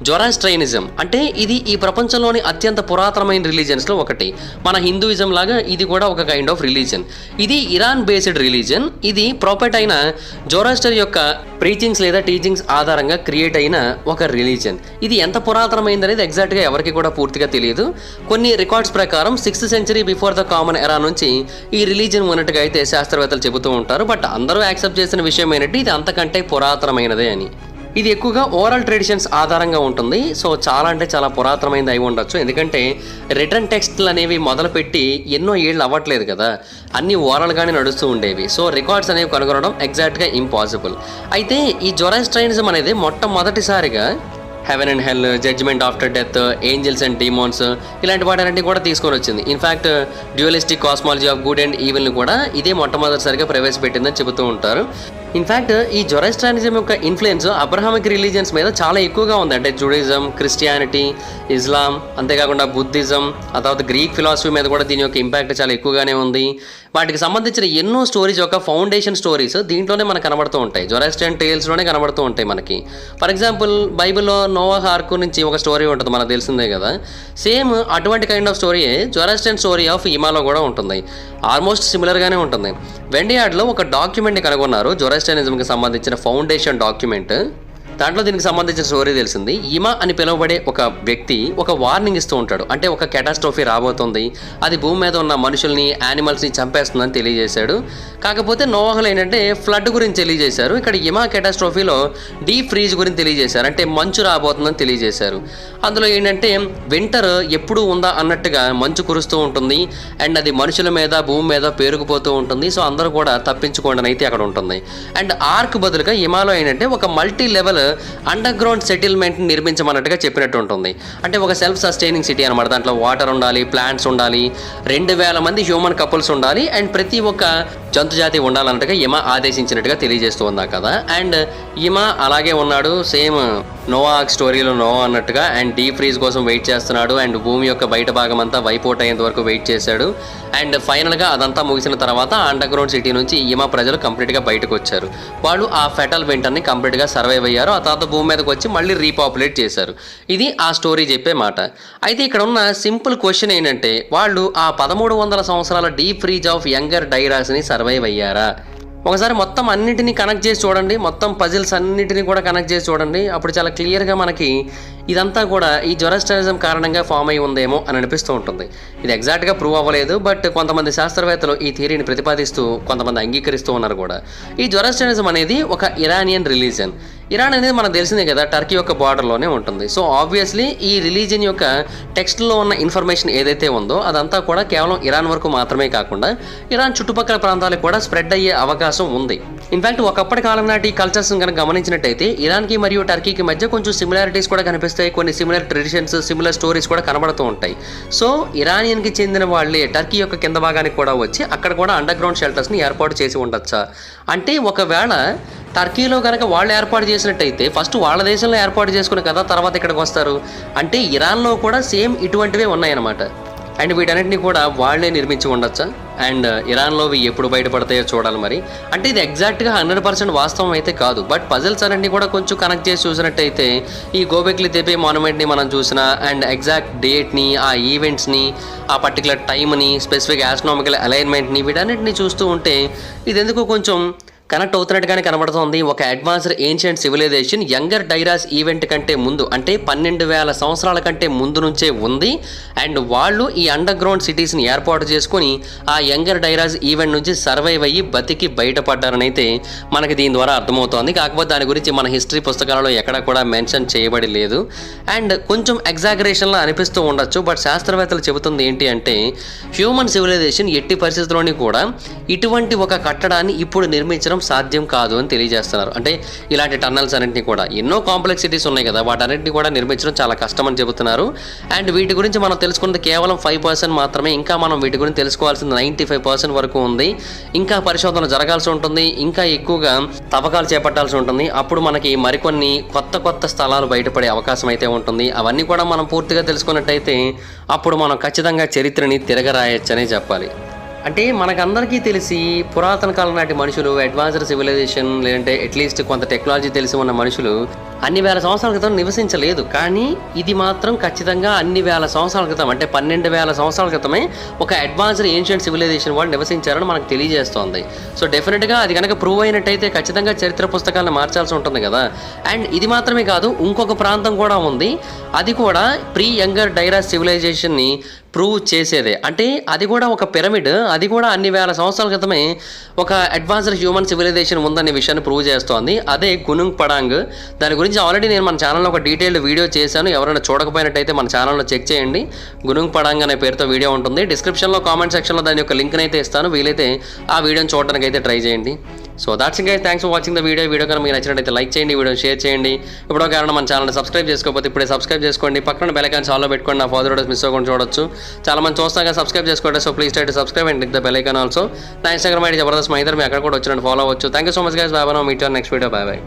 జొరాస్ట్రైనిజం. అంటే ఇది ఈ ప్రపంచంలోని అత్యంత పురాతనమైన రిలీజన్స్లో ఒకటి. మన హిందూయిజం లాగా ఇది కూడా ఒక కైండ్ ఆఫ్ రిలీజన్. ఇది ఇరాన్ బేస్డ్ రిలీజన్. ఇది ప్రాపర్ట్ అయిన జొరాస్టర్ యొక్క ప్రీచింగ్స్ లేదా టీచింగ్స్ ఆధారంగా క్రియేట్ అయిన ఒక రిలీజన్. ఇది ఎంత పురాతనమైంది అనేది ఎగ్జాక్ట్గా ఎవరికి కూడా పూర్తిగా తెలియదు. కొన్ని రికార్డ్స్ ప్రకారం 6th century before the common ఎరా నుంచి ఈ రిలీజన్ ఉన్నట్టుగా అయితే శాస్త్రవేత్తలు చెబుతూ ఉంటారు. బట్ అందరూ యాక్సెప్ట్ చేసిన విషయం ఏంటంటే ఇది అంతకంటే పురాతనమైనదే అని. ఇది ఎక్కువగా ఓరల్ ట్రెడిషన్స్ ఆధారంగా ఉంటుంది. సో చాలా అంటే చాలా పురాతనమైనది అయి ఉండొచ్చు. ఎందుకంటే రిటర్న్ టెక్స్ట్లు అనేవి మొదలుపెట్టి ఎన్నో ఏళ్ళు అవ్వట్లేదు కదా, అన్నీ ఓరల్గానే నడుస్తూ ఉండేవి. సో రికార్డ్స్ అనేవి కనుగొనడం ఎగ్జాక్ట్గా ఇంపాసిబుల్. అయితే ఈ జొరాస్ట్రైనిజం అనేది మొట్టమొదటిసారిగా heaven and hell, judgment after death, angels and demons ఇలాంటి వాటన్నింటి కూడా తీసుకొని వచ్చింది. In fact dualistic cosmology of good and ఈవిల్ని కూడా ఇదే మొట్టమొదటిసారిగా ప్రవేశపెట్టిందని చెబుతూ ఉంటారు. ఇన్ఫ్యాక్ట్ ఈ జొరాస్ట్రానిజం యొక్క ఇన్ఫ్లుయెన్స్ అబ్రహామిక్ రిలీజియన్స్ మీద చాలా ఎక్కువగా ఉంది. అంటే జుడిజం, క్రిస్టియానిటీ, ఇస్లాం, అంతేకాకుండా బుద్ధిజం, ఆ తర్వాత గ్రీక్ ఫిలాసఫీ మీద కూడా దీని యొక్క ఇంపాక్ట్ చాలా ఎక్కువగానే ఉంది. వాటికి సంబంధించిన ఎన్నో స్టోరీస్ యొక్క ఫౌండేషన్ స్టోరీస్ దీంట్లోనే మనకు కనబడుతూ ఉంటాయి. జొరాస్ట్రియన్ టేల్స్లోనే కనబడుతూ ఉంటాయి మనకి. ఫర్ ఎగ్జాంపుల్ బైబిల్లో నోవాహ్ ఆర్క్ నుంచి ఒక స్టోరీ ఉంటుంది, మనకు తెలిసిందే కదా. సేమ్ అటువంటి కైండ్ ఆఫ్ స్టోరీయే జొరాస్ట్రియన్ స్టోరీ ఆఫ్ ఇమాలో కూడా ఉంటుంది. ఆల్మోస్ట్ సిమిలర్గానే ఉంటుంది. వెండియార్డ్లో ఒక డాక్యుమెంట్ని కనుగొన్నారు, జొరాస్ట్రియనిజంకి సంబంధించిన ఫౌండేషన్ డాక్యుమెంట్. దాంట్లో దీనికి సంబంధించిన స్టోరీ తెలిసింది. ఇమా అని పిలువబడే ఒక వ్యక్తి ఒక వార్నింగ్ ఇస్తూ ఉంటాడు. అంటే ఒక క్యాటాస్ట్రోఫీ రాబోతుంది, అది భూమి మీద ఉన్న మనుషుల్ని, యానిమల్స్ని చంపేస్తుందని తెలియజేశాడు. కాకపోతే నోవాహులు ఏంటంటే ఫ్లడ్ గురించి తెలియజేశారు. ఇక్కడ ఇమా క్యాటాస్ట్రోఫీలో డీప్ ఫ్రీజ్ గురించి తెలియజేశారు. అంటే మంచు రాబోతుందని తెలియజేశారు. అందులో ఏంటంటే వింటర్ ఎప్పుడు ఉందా అన్నట్టుగా మంచు కురుస్తూ ఉంటుంది అండ్ అది మనుషుల మీద, భూమి మీద పేరుకుపోతూ ఉంటుంది. సో అందరూ కూడా తప్పించుకోండి అయితే అక్కడ ఉంటుంది. అండ్ ఆర్క్ బదులుగా ఇమాలో ఏంటంటే ఒక multi level underground settlement నిర్మించమన్నట్టుగా చెప్పినట్టు ఉంటుంది. అంటే ఒక సెల్ఫ్ సస్టైనింగ్ సిటీ అనమాట. దాంట్లో వాటర్ ఉండాలి, ప్లాంట్స్ ఉండాలి, 2000 మంది హ్యూమన్ కపుల్స్ ఉండాలి అండ్ ప్రతి ఒక్క జంతు జాతి ఉండాలన్నట్టుగా ఇమా ఆదేశించినట్టుగా తెలియజేస్తూ ఉందా కదా. అండ్ ఇమా అలాగే ఉన్నాడు, సేమ్ నోవాహ్ స్టోరీలో నోవా అన్నట్టుగా. అండ్ డీప్ ఫ్రీజ్ కోసం వెయిట్ చేస్తున్నాడు అండ్ భూమి యొక్క బయట భాగం అంతా వైప్ అవుట్ అయ్యేంత వరకు వెయిట్ చేశాడు. అండ్ ఫైనల్గా అదంతా ముగిసిన తర్వాత అండర్ గ్రౌండ్ సిటీ నుంచి ఇమా ప్రజలు కంప్లీట్గా బయటకు వచ్చారు. వాళ్ళు ఆ ఫెటల్ వింటర్ని కంప్లీట్గా సర్వైవ్ అయ్యారు. ఆ తర్వాత భూమి మీదకి వచ్చి మళ్ళీ రీపాపులేట్ చేశారు. ఇది ఆ స్టోరీ చెప్పే మాట. అయితే ఇక్కడ ఉన్న సింపుల్ క్వశ్చన్ ఏంటంటే వాళ్ళు ఆ 1300 సంవత్సరాల డీప్ ఫ్రీజ్ ఆఫ్ యంగర్ డైరాస్ని సర్వైవ్ అయ్యారా? ఒకసారి మొత్తం అన్నిటినీ కనెక్ట్ చేసి చూడండి, మొత్తం పజిల్స్ అన్నిటినీ కూడా కనెక్ట్ చేసి చూడండి. అప్పుడు చాలా క్లియర్గా మనకి ఇదంతా కూడా ఈ జొరాస్ట్రియనిజం కారణంగా ఫామ్ అయి ఉందేమో అని అనిపిస్తూ ఉంటుంది. ఇది ఎగ్జాక్ట్గా ప్రూవ్ అవ్వలేదు, బట్ కొంతమంది శాస్త్రవేత్తలు ఈ థియరీని ప్రతిపాదిస్తూ కొంతమంది అంగీకరిస్తూ ఉన్నారు కూడా. ఈ జొరాస్ట్రియనిజం అనేది ఒక ఇరానియన్ రిలీజన్. ఇరాన్ అనేది మనకు తెలిసిందే కదా, టర్కీ యొక్క బార్డర్లోనే ఉంటుంది. సో ఆబ్వియస్లీ ఈ రిలీజియన్ యొక్క టెక్స్ట్లో ఉన్న ఇన్ఫర్మేషన్ ఏదైతే ఉందో అదంతా కూడా కేవలం ఇరాన్ వరకు మాత్రమే కాకుండా ఇరాన్ చుట్టుపక్కల ప్రాంతాలకు కూడా స్ప్రెడ్ అయ్యే అవకాశం ఉంది. ఇన్ఫాక్ట్ ఒకప్పటి కాలం నాటి కల్చర్స్ కనుక గమనించినట్టయితే ఇరాన్కి మరియు టర్కీకి మధ్య కొంచెం సిమిలారిటీస్ కూడా కనిపిస్తాయి. కొన్ని సిమిలర్ ట్రెడిషన్స్, సిమిలర్ స్టోరీస్ కూడా కనబడుతూ ఉంటాయి. సో ఇరానియన్కి చెందిన వాళ్ళే టర్కీ యొక్క కింద భాగానికి కూడా వచ్చి అక్కడ కూడా అండర్ గ్రౌండ్ షెల్టర్స్ని ఏర్పాటు చేసి ఉండొచ్చా? అంటే ఒకవేళ టర్కీలో కనుక వాళ్ళు ఏర్పాటు చేసినట్టయితే ఫస్ట్ వాళ్ళ దేశంలో ఏర్పాటు చేసుకుని కదా తర్వాత ఇక్కడికి వస్తారు. అంటే ఇరాన్లో కూడా సేమ్ ఇటువంటివే ఉన్నాయన్నమాట. అండ్ వీటన్నిటిని కూడా వాళ్లే నిర్మించి ఉండొచ్చా? అండ్ ఇరాన్లో ఎప్పుడు బయటపడతాయో చూడాలి మరి. అంటే ఇది ఎగ్జాక్ట్గా 100% వాస్తవం అయితే కాదు, బట్ పజిల్స్ అన్నింటినీ కూడా కొంచెం కనెక్ట్ చేసి చూసినట్టయితే ఈ గోబెక్లీ తెపి మాన్యుమెంట్ని మనం చూసినా అండ్ ఎగ్జాక్ట్ డేట్ని, ఆ ఈవెంట్స్ని, ఆ పర్టికులర్ టైంని, స్పెసిఫిక్ ఆస్ట్రానామికల్ అలైన్మెంట్ని వీటన్నిటిని చూస్తూ ఉంటే ఇది ఎందుకు కొంచెం కనెక్ట్ అవుతున్నట్టుగానే కనబడుతోంది. ఒక advanced ancient civilisation Younger Dryas event కంటే ముందు అంటే 12,000 సంవత్సరాల కంటే ముందు నుంచే ఉంది. అండ్ వాళ్ళు ఈ అండర్ గ్రౌండ్ సిటీస్ని ఏర్పాటు చేసుకుని ఆ యంగర్ డైరాస్ ఈవెంట్ నుంచి సర్వైవ్ అయ్యి బతికి బయటపడ్డారని అయితే మనకి దీని ద్వారా అర్థమవుతోంది. కాకపోతే దాని గురించి మన హిస్టరీ పుస్తకాలలో ఎక్కడ కూడా మెన్షన్ చేయబడి లేదు. అండ్ కొంచెం ఎగ్జాగరేషన్లా అనిపిస్తూ ఉండొచ్చు. బట్ శాస్త్రవేత్తలు చెబుతుంది ఏంటి అంటే హ్యూమన్ సివిలైజేషన్ ఎట్టి పరిస్థితుల్లోని కూడా ఇటువంటి ఒక కట్టడాన్ని ఇప్పుడు నిర్మించడం సాధ్యం కాదు అని తెలియజేస్తున్నారు. అంటే ఇలాంటి టన్నల్స్ అన్నింటినీ కూడా ఎన్నో కాంప్లెక్సిటీస్ ఉన్నాయి కదా, వాటన్నింటినీ కూడా నిర్మించడం చాలా కష్టం అని చెబుతున్నారు. అండ్ వీటి గురించి మనం తెలుసుకున్నది కేవలం 5% మాత్రమే. ఇంకా మనం వీటి గురించి తెలుసుకోవాల్సింది 95% వరకు ఉంది. ఇంకా పరిశోధన జరగాల్సి ఉంటుంది. ఇంకా ఎక్కువగా తవ్వకాలు చేపట్టాల్సి ఉంటుంది. అప్పుడు మనకి మరికొన్ని కొత్త స్థలాలు బయటపడే అవకాశం అయితే ఉంటుంది. అవన్నీ కూడా మనం పూర్తిగా తెలుసుకున్నట్టయితే అప్పుడు మనం ఖచ్చితంగా చరిత్రని తిరగరాయొచ్చనే చెప్పాలి. అంటే మనకందరికీ తెలిసి పురాతన కాలం నాటి మనుషులు అడ్వాన్స్డ్ సివిలైజేషన్ లేదంటే అట్లీస్ట్ కొంత టెక్నాలజీ తెలిసి ఉన్న మనుషులు అన్ని వేల సంవత్సరాల క్రితం నివసించలేదు. కానీ ఇది మాత్రం ఖచ్చితంగా అన్ని వేల సంవత్సరాల క్రితం అంటే 12,000 సంవత్సరాల క్రితమే ఒక అడ్వాన్స్డ్ ఏన్షియంట్ సివిలైజేషన్ వాళ్ళు నివసించారని మనకు తెలియజేస్తోంది. సో డెఫినెట్గా అది కనుక ప్రూవ్ అయినట్టయితే ఖచ్చితంగా చరిత్ర పుస్తకాలను మార్చాల్సి ఉంటుంది కదా. అండ్ ఇది మాత్రమే కాదు, ఇంకొక ప్రాంతం కూడా ఉంది. అది కూడా ప్రీ యంగర్ డైరాస్ సివిలైజేషన్ని ప్రూవ్ చేసేదే. అంటే అది కూడా ఒక పిరమిడ్, అది కూడా అన్ని వేల సంవత్సరాల క్రితమే ఒక అడ్వాన్స్డ్ హ్యూమన్ సివిలైజేషన్ ఉందనే విషయాన్ని ప్రూవ్ చేస్తోంది. అదే గునుంగ్ పడాంగ్. దాని గురించి ఆల్రెడీ నేను మన ఛానల్లో ఒక డీటెయిల్డ్ వీడియో చేశాను. ఎవరైనా చూడకపోయినట్టయితే మన ఛానల్లో చెక్ చేయండి. గునుంగ్ పడాంగ్ అనే పేరుతో వీడియో ఉంటుంది. డిస్క్రిప్షన్లో కామెంట్ సెక్షన్లో దాని యొక్క లింక్ని అయితే ఇస్తాను. వీలైతే ఆ వీడియోని చూడడానికి అయితే ట్రై చేయండి. So that's it guys, thanks for watching the video కనుక మీకు నచ్చినట్టయితే లైక్ చేయండి, వీడియోని షేర్ చేయండి. ఇప్పుడు కారణం మన ఛానల్ని సబ్స్క్రైబ్ చేసుకోకపోతే ఇప్పుడే సబ్స్క్రైబ్ చేసుకోండి. పక్కన బెల్ ఐకాన్ ఆల్లో పెట్టుకోండి. నా ఫాదర్ వీడియోస్ మిస్ అవ్వకుండా చూడొచ్చు. చాలా మంది చూస్తాగా సబ్స్క్రైబ్ చేసుకోండి. So please try to subscribe and click the bell icon also. నా ఇన్స్టాగ్రామ్ ఐడి జబర్దస్త్ మైదర్, మీ అక్కడ కూడా వచ్చినట్టు ఫాలో అవ్వచ్చు. Thank you so much guys. Bye bye. Meet you on next video. Bye bye.